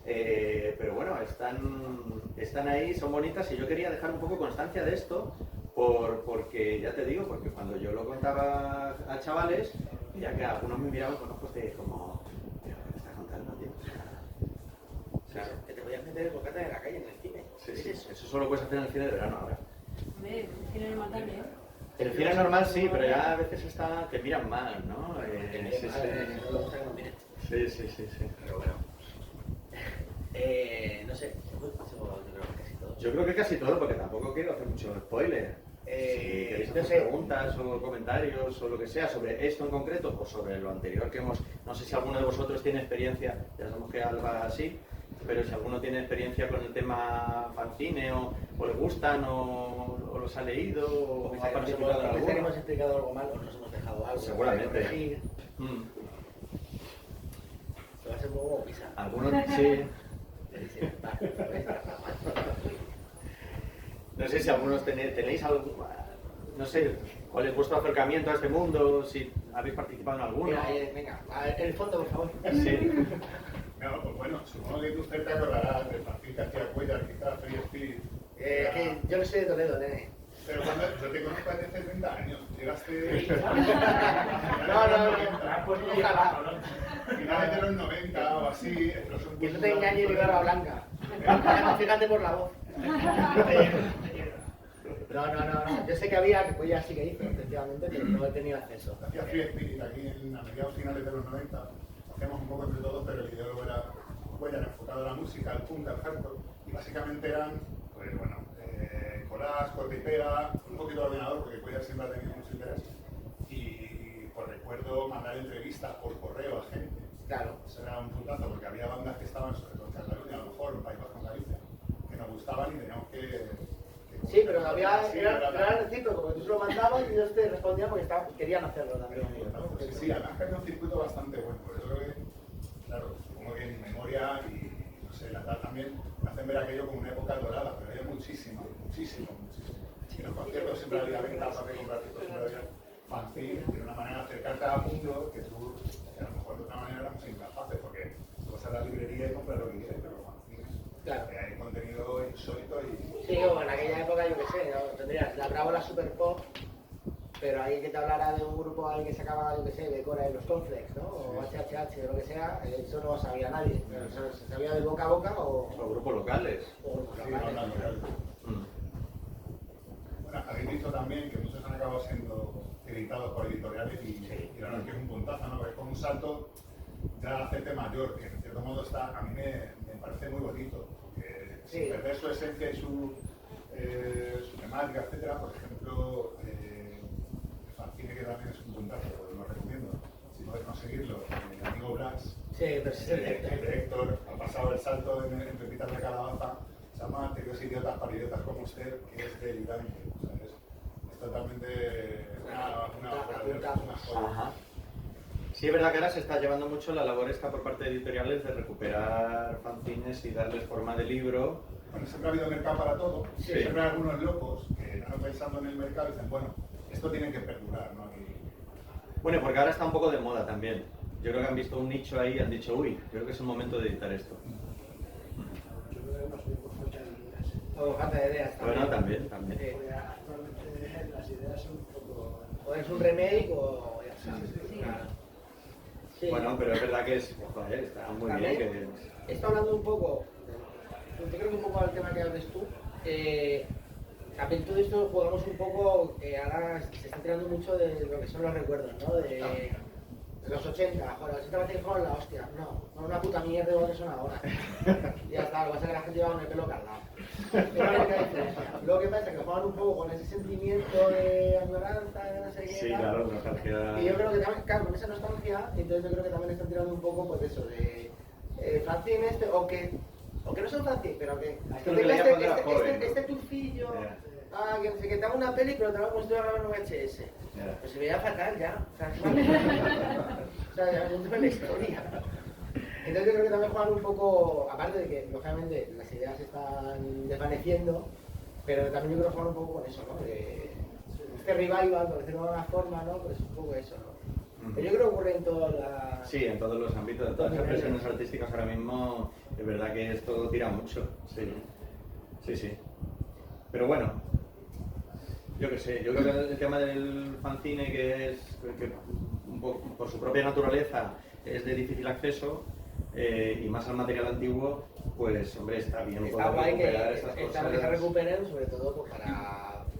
Speaker 1: pero bueno, están ahí, son bonitas y yo quería dejar un poco constancia de esto, porque ya te digo, porque cuando yo lo contaba a chavales, ya que algunos me miraban con ojos de como, ¿pero qué me estás contando, tío?
Speaker 2: Claro, que te podías meter bocata en la calle, en el cine.
Speaker 1: Sí, eso solo puedes hacer en el cine de verano ahora.
Speaker 3: Hombre, el cine normal también.
Speaker 1: El cine normal sí, pero ya a veces te miran mal, ¿no?
Speaker 2: No lo gusta que nos miren.
Speaker 1: Sí.
Speaker 2: Pero bueno. No sé, eso yo creo que casi todo.
Speaker 1: Yo creo que casi todo, porque tampoco quiero hacer mucho spoiler. Si queréis hacer preguntas o comentarios o lo que sea sobre esto en concreto o sobre lo anterior que hemos... No sé si alguno de vosotros tiene experiencia, ya sabemos que Alba sí, pero si alguno tiene experiencia con el tema fanzine o le gustan o los ha leído o ha participado en alguno.
Speaker 2: Hemos explicado algo mal o nos hemos dejado algo.
Speaker 1: Seguramente.
Speaker 2: Se va a ser muy como pisa.
Speaker 1: Algunos sí. No sé si algunos tenéis algo, no sé, cuál es vuestro acercamiento a este mundo, si habéis participado en alguno.
Speaker 2: Venga, en el fondo, por favor.
Speaker 1: Sí.
Speaker 4: No, pues bueno, supongo que tú te acordarás del fanzine que hacía Cuellar, quizás Free Spirit.
Speaker 2: Yo no soy de Toledo, nene.
Speaker 4: Pero cuando yo te conozco hace 70 años, llegaste... Finales de los 90 o así.
Speaker 2: Que no te engañes mi barba blanca. Fíjate por la voz. No. Yo sé que había, que Cuellar sí que hizo, efectivamente, pero no he tenido acceso.
Speaker 4: Hacía Free Spirit aquí a mediados finales de los 90. Hacíamos un poco entre todos, pero el ideólogo era Cuellar enfocado a la música, al punk, al hardcore. Y básicamente eran, pues bueno, collage, corte y pega, un poquito de ordenador, porque Cuellar siempre ha tenido mucho interés. Y por recuerdo mandar entrevistas por correo a gente.
Speaker 2: Claro.
Speaker 4: Eso era un puntazo, porque había bandas que estaban, sobre todo en Cataluña, a lo mejor, en País Vasco, en Galicia, que nos gustaban y teníamos que
Speaker 2: sí, pero era recíproco, porque tú se lo mandabas y ellos te respondían porque querían hacerlo también.
Speaker 4: Sí, además que había un circuito bastante bueno. Yo creo que, claro, supongo que mi memoria y, no sé, la edad también me hacen ver aquello como una época dorada, pero había muchísimo. Y en los conciertos siempre había ventas para comprar discos, siempre había fanzines, de una manera de acercarte al mundo que tú, que a lo mejor de otra manera éramos incapaces, porque tú vas a la librería y compras lo que quieres, pero los fanzines. Claro. Hay contenido insólito y...
Speaker 2: Sí, o en aquella época, yo qué sé, ¿no? Tendrías la Bravo, la Super Pop, pero ahí que te hablara de un grupo ahí que sacaba, yo qué sé, de Cora de los Cornflakes, ¿no? O HHH o lo que sea, eso no lo sabía nadie. Pero se sabía de boca a boca o
Speaker 1: grupos locales.
Speaker 2: O grupos
Speaker 4: Sí,
Speaker 2: locales.
Speaker 4: locales. Bueno, habéis visto también que muchos han acabado siendo editados por editoriales y la verdad es que es un puntazo, ¿no? Porque es como un salto ya hacerte mayor, que en cierto modo está, a mí me parece muy bonito, porque sin perder su esencia y su temática, etcétera. Por ejemplo, el fanzine, que también es un puntazo, pues lo recomiendo, si podéis conseguirlo, el amigo Blas,
Speaker 2: pero
Speaker 4: el de Héctor, ha pasado el salto en Pepitas de Calabaza, se llama Queridos idiotas para idiotas como usted, que es delirante. O sea, es totalmente una joya.
Speaker 1: Ajá. Sí, es verdad que ahora se está llevando mucho la labor esta por parte de editoriales de recuperar fanzines y darles forma de libro.
Speaker 4: Bueno, siempre ha habido mercado para todo.
Speaker 1: Sí.
Speaker 4: Siempre hay algunos locos que están pensando en el mercado y dicen, bueno, esto tiene que perdurar, ¿no?
Speaker 1: Bueno, porque ahora está un poco de moda también. Yo creo que han visto un nicho ahí y han dicho, uy, creo que es el momento de editar esto.
Speaker 5: Yo creo que más bien por falta de ideas.
Speaker 2: O falta de ideas también.
Speaker 1: Bueno, también.
Speaker 5: Actualmente las ideas son un poco...
Speaker 2: O es un remake o ya está.
Speaker 3: Sí.
Speaker 2: Claro. Sí.
Speaker 1: Bueno, pero es verdad que es, joder, está muy bien que...
Speaker 2: Esto hablando un poco, yo creo que un poco al tema que hables tú, también todo esto jugamos un poco, ahora se está tirando mucho de lo que son los recuerdos, ¿no? De los 80, joder, los 80 parece que fueron la hostia, no, una puta mierda igual que son ahora. Ya está, lo que pasa es que la gente lleva con el pelo cargado. Es la única diferencia. Lo que pasa es que juegan un poco con ese sentimiento de añoranza, de no sé qué.
Speaker 1: Sí,
Speaker 2: tal.
Speaker 1: claro, nostalgia.
Speaker 2: Y yo creo que también, claro, con esa nostalgia, entonces yo creo que también están tirando un poco, pues eso, de fanzine o que no son fanzine, pero que tenga este tufillo, que te haga una peli, pero te lo haga como si te lo grabado en VHS. Pues se veía fatal ya, o sea, ya no tengo la historia. Entonces yo creo que también juegan un poco, aparte de que, lógicamente, las ideas se están desvaneciendo, pero también yo creo que juegan un poco con eso, ¿no? Este revival, por decirlo de alguna forma, ¿no? Pues un poco eso, ¿no? Pero yo creo que ocurre en todas las...
Speaker 1: Sí, en todos los ámbitos, en todas las expresiones artísticas ahora mismo, es verdad que esto tira mucho, sí. Pero bueno, yo qué sé, yo creo que el tema del fanzine, que un poco, por su propia naturaleza es de difícil acceso, y más al material antiguo, pues hombre, está bien
Speaker 2: Está guay
Speaker 1: recuperar
Speaker 2: que,
Speaker 1: estas
Speaker 2: que
Speaker 1: cosas.
Speaker 2: se recuperen, sobre todo pues,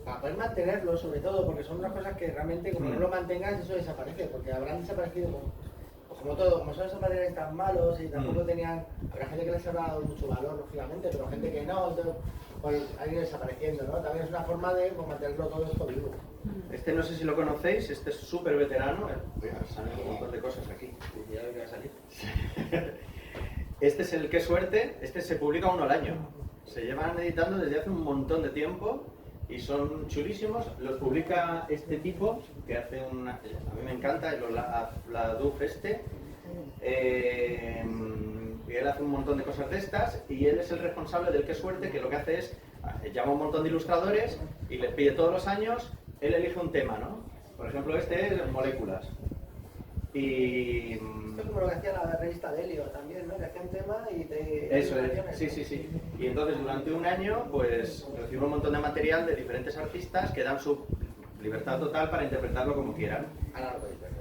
Speaker 2: para poder mantenerlo, sobre todo, porque son unas cosas que realmente, como no lo mantengas, eso desaparece, porque habrán desaparecido como todo, como son esos materiales tan malos y tampoco tenían, habrá gente que les habrá dado mucho valor, lógicamente, pero gente que no, entonces pues, han ido desapareciendo, ¿no? También es una forma de pues, mantenerlo todo esto vivo.
Speaker 1: Este no sé si lo conocéis, este es súper veterano, salen un montón de cosas aquí.
Speaker 2: Y ya lo que va a salir.
Speaker 1: Este es el Qué suerte, este se publica uno al año. Se llevan editando desde hace un montón de tiempo y son chulísimos. Los publica este tipo que hace una... A mí me encanta, la Duf este. Y él hace un montón de cosas de estas y él es el responsable del Qué suerte, que lo que hace es llama a un montón de ilustradores y les pide todos los años, él elige un tema, ¿no? Por ejemplo, este es moléculas. Y...
Speaker 2: Esto es como lo que hacía la revista Delio también, ¿no? Que hacía un tema y te...
Speaker 1: Eso es, sí. Y entonces durante un año pues recibe un montón de material de diferentes artistas que dan su libertad total para interpretarlo como quieran.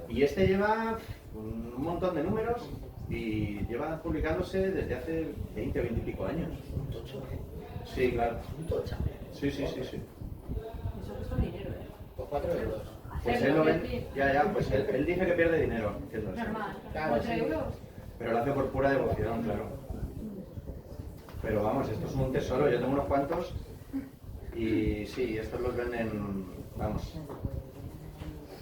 Speaker 1: Y este lleva un montón de números y lleva publicándose desde hace 20 y pico años.
Speaker 2: Un tocho, ¿eh?
Speaker 1: Sí, claro.
Speaker 2: Un tocha.
Speaker 1: Sí.
Speaker 2: 4 euros.
Speaker 1: Pues él lo vende, pues él dice que pierde dinero haciendo eso.
Speaker 6: Normal.
Speaker 2: Claro,
Speaker 6: 4
Speaker 2: sí.
Speaker 6: euros.
Speaker 1: Pero lo hace por pura devoción, claro. Pero vamos, esto es un tesoro, yo tengo unos cuantos y sí, estos los venden, vamos.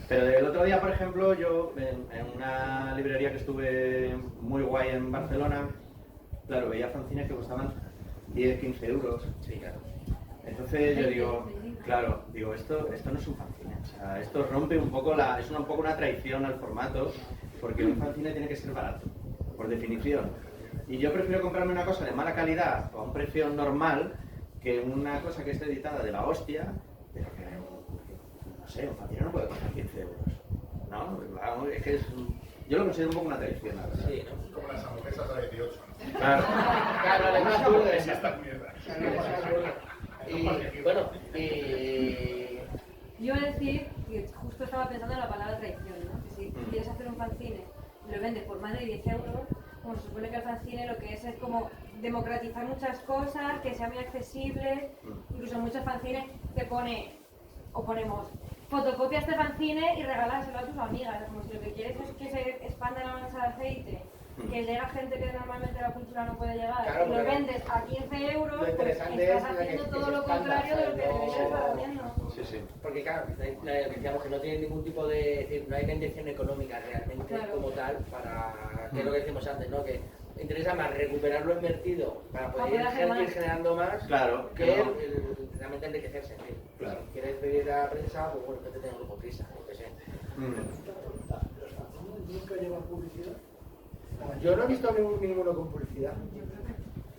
Speaker 1: Pero el otro día, por ejemplo, yo en una librería que estuve muy guay en Barcelona, claro, veía fanzines que costaban 10, 15 euros.
Speaker 2: Sí, claro.
Speaker 1: Entonces yo digo, claro, digo, esto no es un fanzine, o sea, esto rompe un poco es un poco una traición al formato, porque un fanzine tiene que ser barato, por definición. Y yo prefiero comprarme una cosa de mala calidad o a un precio normal que una cosa que esté editada de la hostia, pero que, no sé, un fanzine no puede costar 15 euros, ¿no? Vamos, es que yo lo considero un poco una traición, la verdad.
Speaker 2: Sí, ¿no?
Speaker 4: Como las hamburguesas a 18, ¿no?
Speaker 1: Claro.
Speaker 2: Claro, además tú
Speaker 4: Es esta mierda.
Speaker 2: y bueno,
Speaker 6: Yo iba a decir que justo estaba pensando en la palabra traición, ¿no? Que si quieres hacer un fanzine y lo vendes por más de 10 euros, como se supone que el fanzine lo que es como democratizar muchas cosas, que sea muy accesible, incluso en muchos fanzines te pone, o ponemos, fotocopia este fanzine y regálaselo a tus amigas, como si lo que quieres es que se expanda la mancha de aceite, que llegue a gente que normalmente la cultura no puede llegar,
Speaker 2: Claro,
Speaker 6: y lo
Speaker 2: porque
Speaker 6: vendes a 15 euros,
Speaker 2: lo
Speaker 6: pues
Speaker 2: interesante
Speaker 6: estás
Speaker 2: es que
Speaker 6: haciendo
Speaker 2: se
Speaker 6: todo lo
Speaker 2: expanda,
Speaker 6: contrario de lo que
Speaker 2: ¿sabes?
Speaker 6: deberías estar haciendo.
Speaker 1: Sí, sí.
Speaker 2: porque claro, decíamos que no tiene ningún tipo de, es decir, no hay una intención económica realmente
Speaker 6: Claro.
Speaker 2: como tal para, que es lo que decimos antes, ¿no? Que interesa más recuperar lo invertido para
Speaker 6: Para
Speaker 2: poder
Speaker 6: poder hacer
Speaker 2: ir
Speaker 6: más.
Speaker 2: generando más
Speaker 1: Claro,
Speaker 2: que
Speaker 1: que no.
Speaker 2: realmente enriquecerse. En fin.
Speaker 1: Claro.
Speaker 2: Si quieres pedir a la prensa, pues bueno, que te tenga un grupo prisa, yo qué sé.
Speaker 5: ¿Los fanzines nunca llevan publicidad?
Speaker 2: Yo no he visto ninguno con publicidad.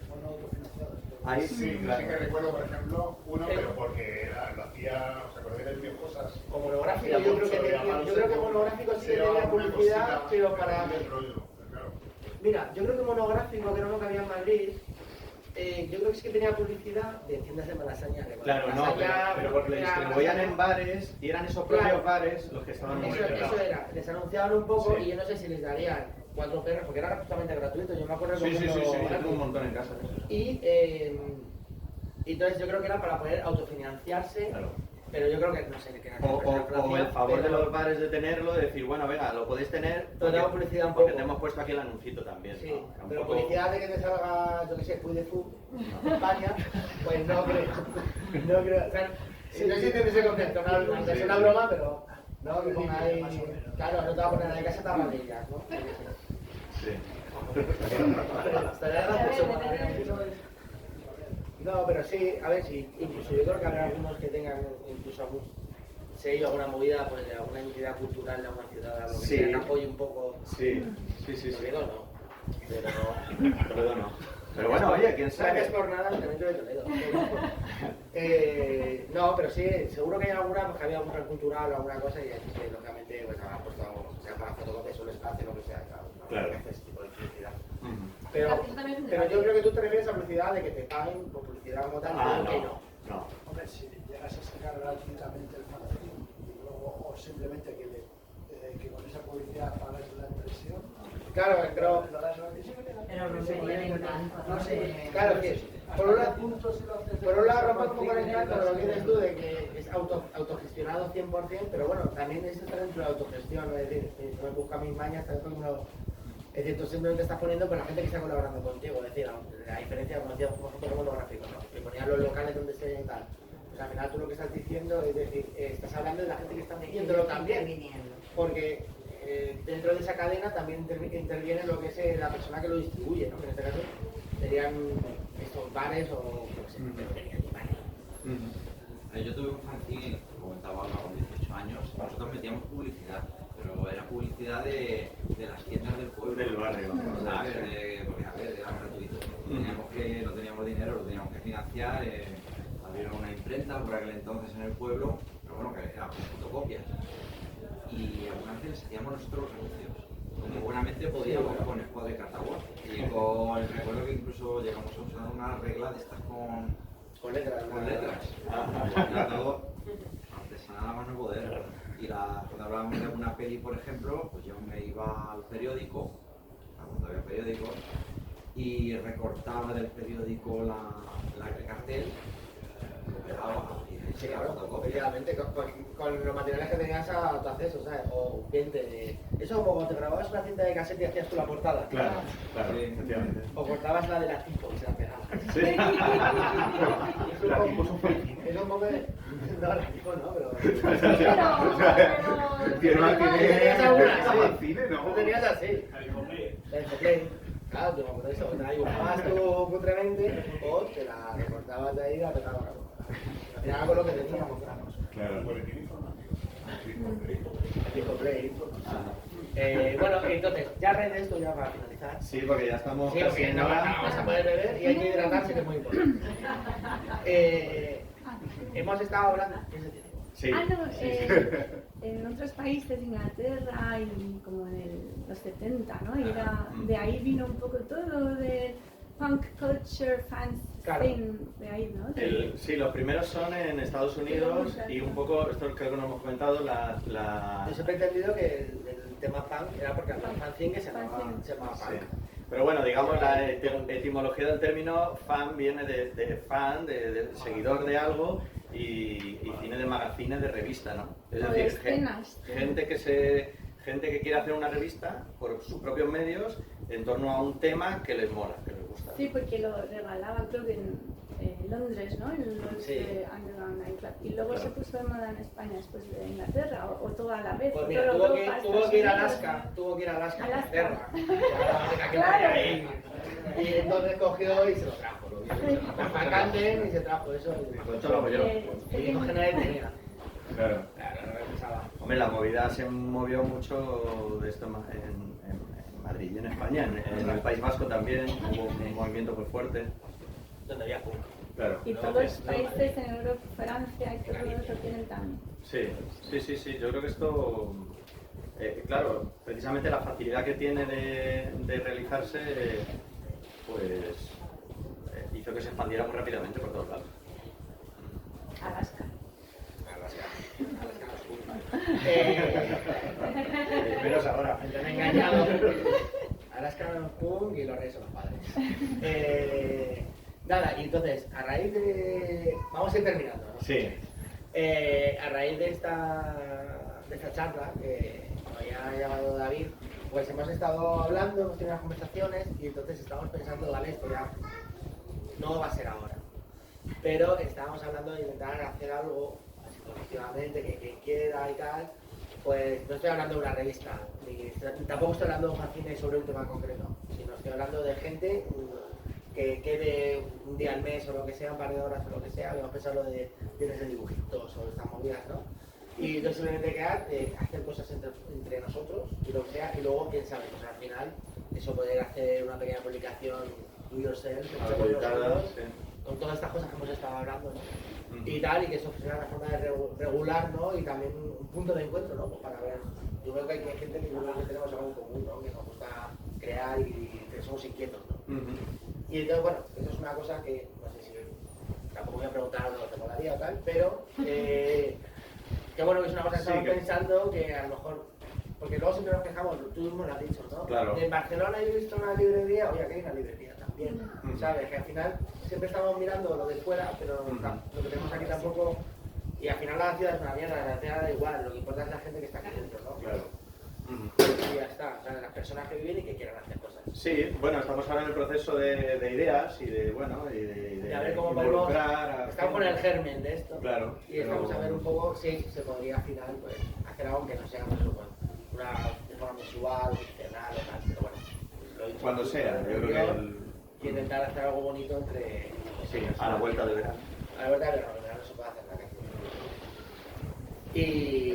Speaker 5: Son autofinanciados.
Speaker 1: Ahí
Speaker 4: Sí,
Speaker 1: sí,
Speaker 4: sí
Speaker 1: claro.
Speaker 4: que recuerdo, por ejemplo, uno, pero porque lo hacía, ¿os acordáis del Mío Cosas?
Speaker 2: Como monográfico,
Speaker 4: Hacía
Speaker 2: yo creo
Speaker 4: mucho,
Speaker 2: que
Speaker 4: llamándose
Speaker 2: yo creo que
Speaker 4: como-
Speaker 2: monográfico sí que
Speaker 4: era
Speaker 2: tenía
Speaker 4: una
Speaker 2: publicidad,
Speaker 4: cosita,
Speaker 2: pero para...
Speaker 4: del rollo, claro.
Speaker 2: Mira, yo creo que monográfico, que era uno que había en Madrid, yo creo que sí que tenía publicidad de tiendas de Malasaña.
Speaker 1: Claro, no, pero porque le distribuían en bares y eran esos propios
Speaker 2: Claro.
Speaker 1: bares los que estaban muy
Speaker 2: Eso
Speaker 1: cerrados.
Speaker 2: era, les anunciaban un poco
Speaker 1: Sí.
Speaker 2: y yo no sé si les darían 4 perros, porque era absolutamente gratuito, yo me acuerdo
Speaker 1: Sí, sí, sí, sí, yo
Speaker 2: gratis.
Speaker 1: tengo un montón en casa de esos.
Speaker 2: Y entonces yo creo que era para poder autofinanciarse,
Speaker 1: Claro.
Speaker 2: pero yo creo que no sé qué
Speaker 1: O el favor de los bares de tenerlo, de decir, bueno, venga, lo podéis tener,
Speaker 2: Pero daba publicidad un
Speaker 1: porque
Speaker 2: poco.
Speaker 1: te hemos puesto aquí el anuncito también.
Speaker 2: Sí,
Speaker 1: ¿no? Era un
Speaker 2: pero
Speaker 1: poco-
Speaker 2: publicidad de que te salga, yo qué sé, Puy de Food, España, pues no creo. No creo. O sea, si no existe ese concepto, no, aunque es una broma, pero no, que ponga ahí. Claro, no te va a poner en la casa tabarillas, ¿no?
Speaker 1: Sí.
Speaker 2: Estaría gracioso, no, pero sí, a ver si, incluso yo creo que habrá algunos que tengan incluso algún sello, alguna movida, pues de alguna entidad cultural de alguna ciudad, algo que
Speaker 1: Sí.
Speaker 2: sea, que apoye un poco.
Speaker 1: Sí, sí, sí, sí.
Speaker 2: Toledo no, pero...
Speaker 1: Toledo no. Pero bueno, oye, quién sabe.
Speaker 2: Gracias por nada, el talento de Toledo. No, pero sí, seguro que hay alguna, pues que había algún plan cultural o alguna cosa y aquí que lógicamente pues habrán puesto, sea para fotocopias o un espacio, lo que sea, claro. ¿no?
Speaker 1: Claro.
Speaker 2: Que hace ese tipo de publicidad.
Speaker 1: Ujú.
Speaker 2: Pero,
Speaker 6: Eso también es un
Speaker 2: pero
Speaker 6: debate.
Speaker 2: yo creo que tú te refieres a publicidad de que te paguen por publicidad como tal,
Speaker 1: Ah,
Speaker 2: creo que
Speaker 1: no. No.
Speaker 5: Hombre, si llegas a sacar gratuitamente el fanzine y luego, o simplemente que con esa publicidad pagas la impresión.
Speaker 2: Claro, pero...
Speaker 5: Lo das gratis.
Speaker 3: Pero no sería ni tanto, no sé.
Speaker 2: Claro, que por un lado,
Speaker 5: puntos si lo haces
Speaker 2: por un lado rompe un poco el encanto lo que dices tú de que es autogestionado 100%, pero bueno, también eso está dentro de la autogestión, ¿no? Es decir, si no me busca mis mañas, tal como... Es decir, tú simplemente estás poniendo por la gente que está colaborando contigo, es decir, la diferencia, como decíamos, por ejemplo, monográfico, ¿no? Que ponían los locales donde se y tal. Pues al final tú lo que estás diciendo, es decir, estás hablando de la gente que está leyéndolo también, porque dentro de esa cadena también interviene lo que es la persona que lo distribuye, ¿no? En este caso serían estos bares o no sé, peluquerías y bares.
Speaker 7: Yo tuve un fanzine, como comentaba ahora, con 18 años. Nosotros metíamos publicidad, pero era publicidad de las tiendas del pueblo.
Speaker 1: Del barrio.
Speaker 7: ¿Sabes? Porque a ver, era gratuito. No teníamos dinero, lo teníamos que financiar. Abrieron una imprenta por aquel entonces en el pueblo, pero bueno, que era con fotocopias. Y algunas veces les hacíamos nosotros los anuncios. Como buenamente podíamos con el cuadro de Cartago. Y recuerdo que incluso llegamos a usar una regla de estas
Speaker 2: Con letras.
Speaker 7: con letras. Era todo artesanal a mano poder. Y cuando hablábamos de alguna peli, por ejemplo, pues yo me iba al periódico, cuando había periódicos, y recortaba del periódico el cartel, lo pegaba y
Speaker 2: Sí, claro, efectivamente, con los materiales que tenías a tu acceso, ¿sabes? O 20. Eso como cuando te grababas una cinta de cassette y hacías tú la portada.
Speaker 1: Claro, efectivamente.
Speaker 2: O cortabas la de la tipo y se la pegabas.
Speaker 1: Sí.
Speaker 4: La tipo son
Speaker 2: Es un poco de... No, la tipo no, pero...
Speaker 4: Tenías
Speaker 2: alguna,
Speaker 4: al
Speaker 2: sí.
Speaker 4: cine, ¿no?
Speaker 2: Tú tenías así. El Play. Claro, tú con eso, te la dibujabas tú putremente o te la recortabas de ahí y la pegabas. Al final con lo que teníamos.
Speaker 4: Claro, el boletín informativo.
Speaker 2: El disco Play. Bueno, entonces, ya de esto ya para finalizar.
Speaker 1: Sí, porque ya estamos
Speaker 2: Sí,
Speaker 1: casi
Speaker 2: porque
Speaker 1: en
Speaker 2: no
Speaker 1: hora.
Speaker 2: vamos a poder beber y hay que hidratarse, que es muy importante. Hemos estado hablando... ¿Qué se tiene?
Speaker 1: Sí.
Speaker 6: En otros países, Inglaterra y como en los 70, ¿no? Y de ahí vino un poco todo de punk culture fans thing, de ahí, ¿no?
Speaker 1: Sí, los primeros son en Estados Unidos y un poco, esto creo que no hemos comentado,
Speaker 2: Yo siempre he entendido que el tema punk era porque había un fanzine que se llamaba punk.
Speaker 1: Sí. Pero bueno, digamos, la etimología del término fan viene de fan, de seguidor de algo, y cine de magazine, de revista, ¿no? Es decir, gente que quiere hacer una revista por sus propios medios en torno a un tema que les mola, que les gusta.
Speaker 6: Sí, porque lo regalaban creo que en Londres, ¿no? En los Underground Nightclub. Y luego se puso de moda en España después de Inglaterra, o toda la vez.
Speaker 2: Pues mira, tuvo que ir a Alaska, Inglaterra. Claro. Y entonces cogió y se lo trajo. A Camden y se trajo eso.
Speaker 1: Esto lo hago yo.
Speaker 2: Y dijo que nadie tenía.
Speaker 1: Claro.
Speaker 2: Claro, no me pensaba.
Speaker 1: Hombre, la movida se movió mucho de esto en Madrid y en España. En el País Vasco también hubo un movimiento muy fuerte.
Speaker 2: Donde había punk.
Speaker 1: Claro.
Speaker 6: Y todos los países en Europa, Francia y todo eso tienen también.
Speaker 1: Sí. Yo creo que esto, claro, precisamente la facilidad que tiene de realizarse, pues hizo que se expandiera muy rápidamente por todos lados.
Speaker 6: Alaska.
Speaker 1: Menos ahora.
Speaker 2: Me han engañado. Alaska no es punk y los reyes son los padres. Nada, y entonces, a raíz de... Vamos a ir terminando, ¿no?
Speaker 1: Sí.
Speaker 2: A raíz de esta charla, que nos había llamado David, pues hemos estado hablando, hemos tenido unas conversaciones y entonces estamos pensando, vale, esto ya no va a ser ahora. Pero estábamos hablando de intentar hacer algo, así colectivamente, que quien quiera y tal, pues no estoy hablando de una revista, ni tampoco estoy hablando de un fanzine sobre un tema concreto, sino estoy hablando de gente que quede un día al mes o lo que sea, un par de horas o lo que sea, habíamos pensado de tienes de dibujitos o estas movidas, ¿no? Y no simplemente quedar, hacer cosas entre nosotros y lo que sea, y luego quién sabe, pues al final eso poder hacer una pequeña publicación do yourself, con todas estas cosas que hemos estado hablando, ¿no? Y tal, y que eso sea una forma de regular, ¿no? Y también un punto de encuentro, ¿no? Pues para ver, yo veo que hay gente que tenemos algo en común, ¿no? Que nos gusta crear y que somos inquietos, ¿no? Y entonces, bueno, eso es una cosa que, no sé si, tampoco voy a preguntar lo que molaría o tal, pero que bueno, que es una cosa que estamos pensando que a lo mejor, porque luego siempre nos quejamos, tú mismo lo has dicho, ¿no?
Speaker 1: Claro.
Speaker 2: En Barcelona he visto una librería, oye, aquí hay una librería también, ¿sabes? Que al final siempre estamos mirando lo de fuera, pero lo que tenemos aquí tampoco, y al final la ciudad es una mierda, la ciudad da igual, lo que importa es la gente que está aquí dentro, ¿no?
Speaker 1: Claro.
Speaker 2: Y ya está, o sea, las personas que viven y que quieran hacer cosas.
Speaker 1: Sí, bueno, estamos ahora en el proceso de ideas y de, bueno, y de
Speaker 2: a ver cómo
Speaker 1: involucrar
Speaker 2: estamos con el germen de esto.
Speaker 1: Claro.
Speaker 2: Y estamos a ver un poco si se podría al final pues, hacer algo que no sea pues, una de forma mensual, quincenal o tal, pero bueno. Lo he dicho,
Speaker 1: cuando sea, yo creo que
Speaker 2: y intentar hacer algo bonito entre...
Speaker 1: Sí, a la vuelta de verano.
Speaker 2: A la vuelta de verano, no se puede hacer nada. Y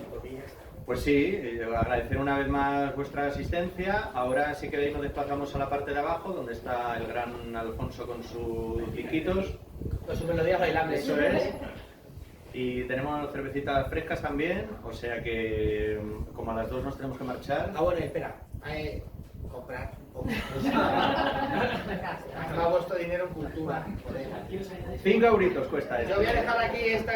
Speaker 2: pues ya está.
Speaker 1: Pues sí, agradecer una vez más vuestra asistencia. Ahora, si queréis, nos desplazamos a la parte de abajo, donde está el gran Alfonso con sus piquitos.
Speaker 2: Con sus melodías bailables.
Speaker 1: Eso es. Y tenemos cervecitas frescas también, o sea que como a las 2 nos tenemos que marchar.
Speaker 2: Ah, bueno, espera. Comprar un poco. Gastaba vuestro dinero en cultura.
Speaker 1: 5 euritos cuesta esto.
Speaker 2: Yo voy a dejar aquí esta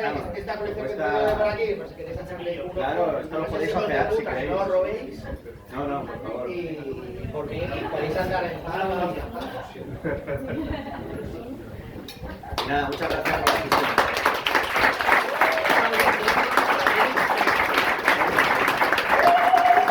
Speaker 2: colección que tengo por aquí, pues si queréis hacerle uno.
Speaker 1: Claro, esto lo podéis ojear si queréis.
Speaker 2: No robéis.
Speaker 1: No, por favor.
Speaker 2: Y por mí podéis andar en paz.
Speaker 1: Nada, muchas gracias por la asistencia.
Speaker 2: también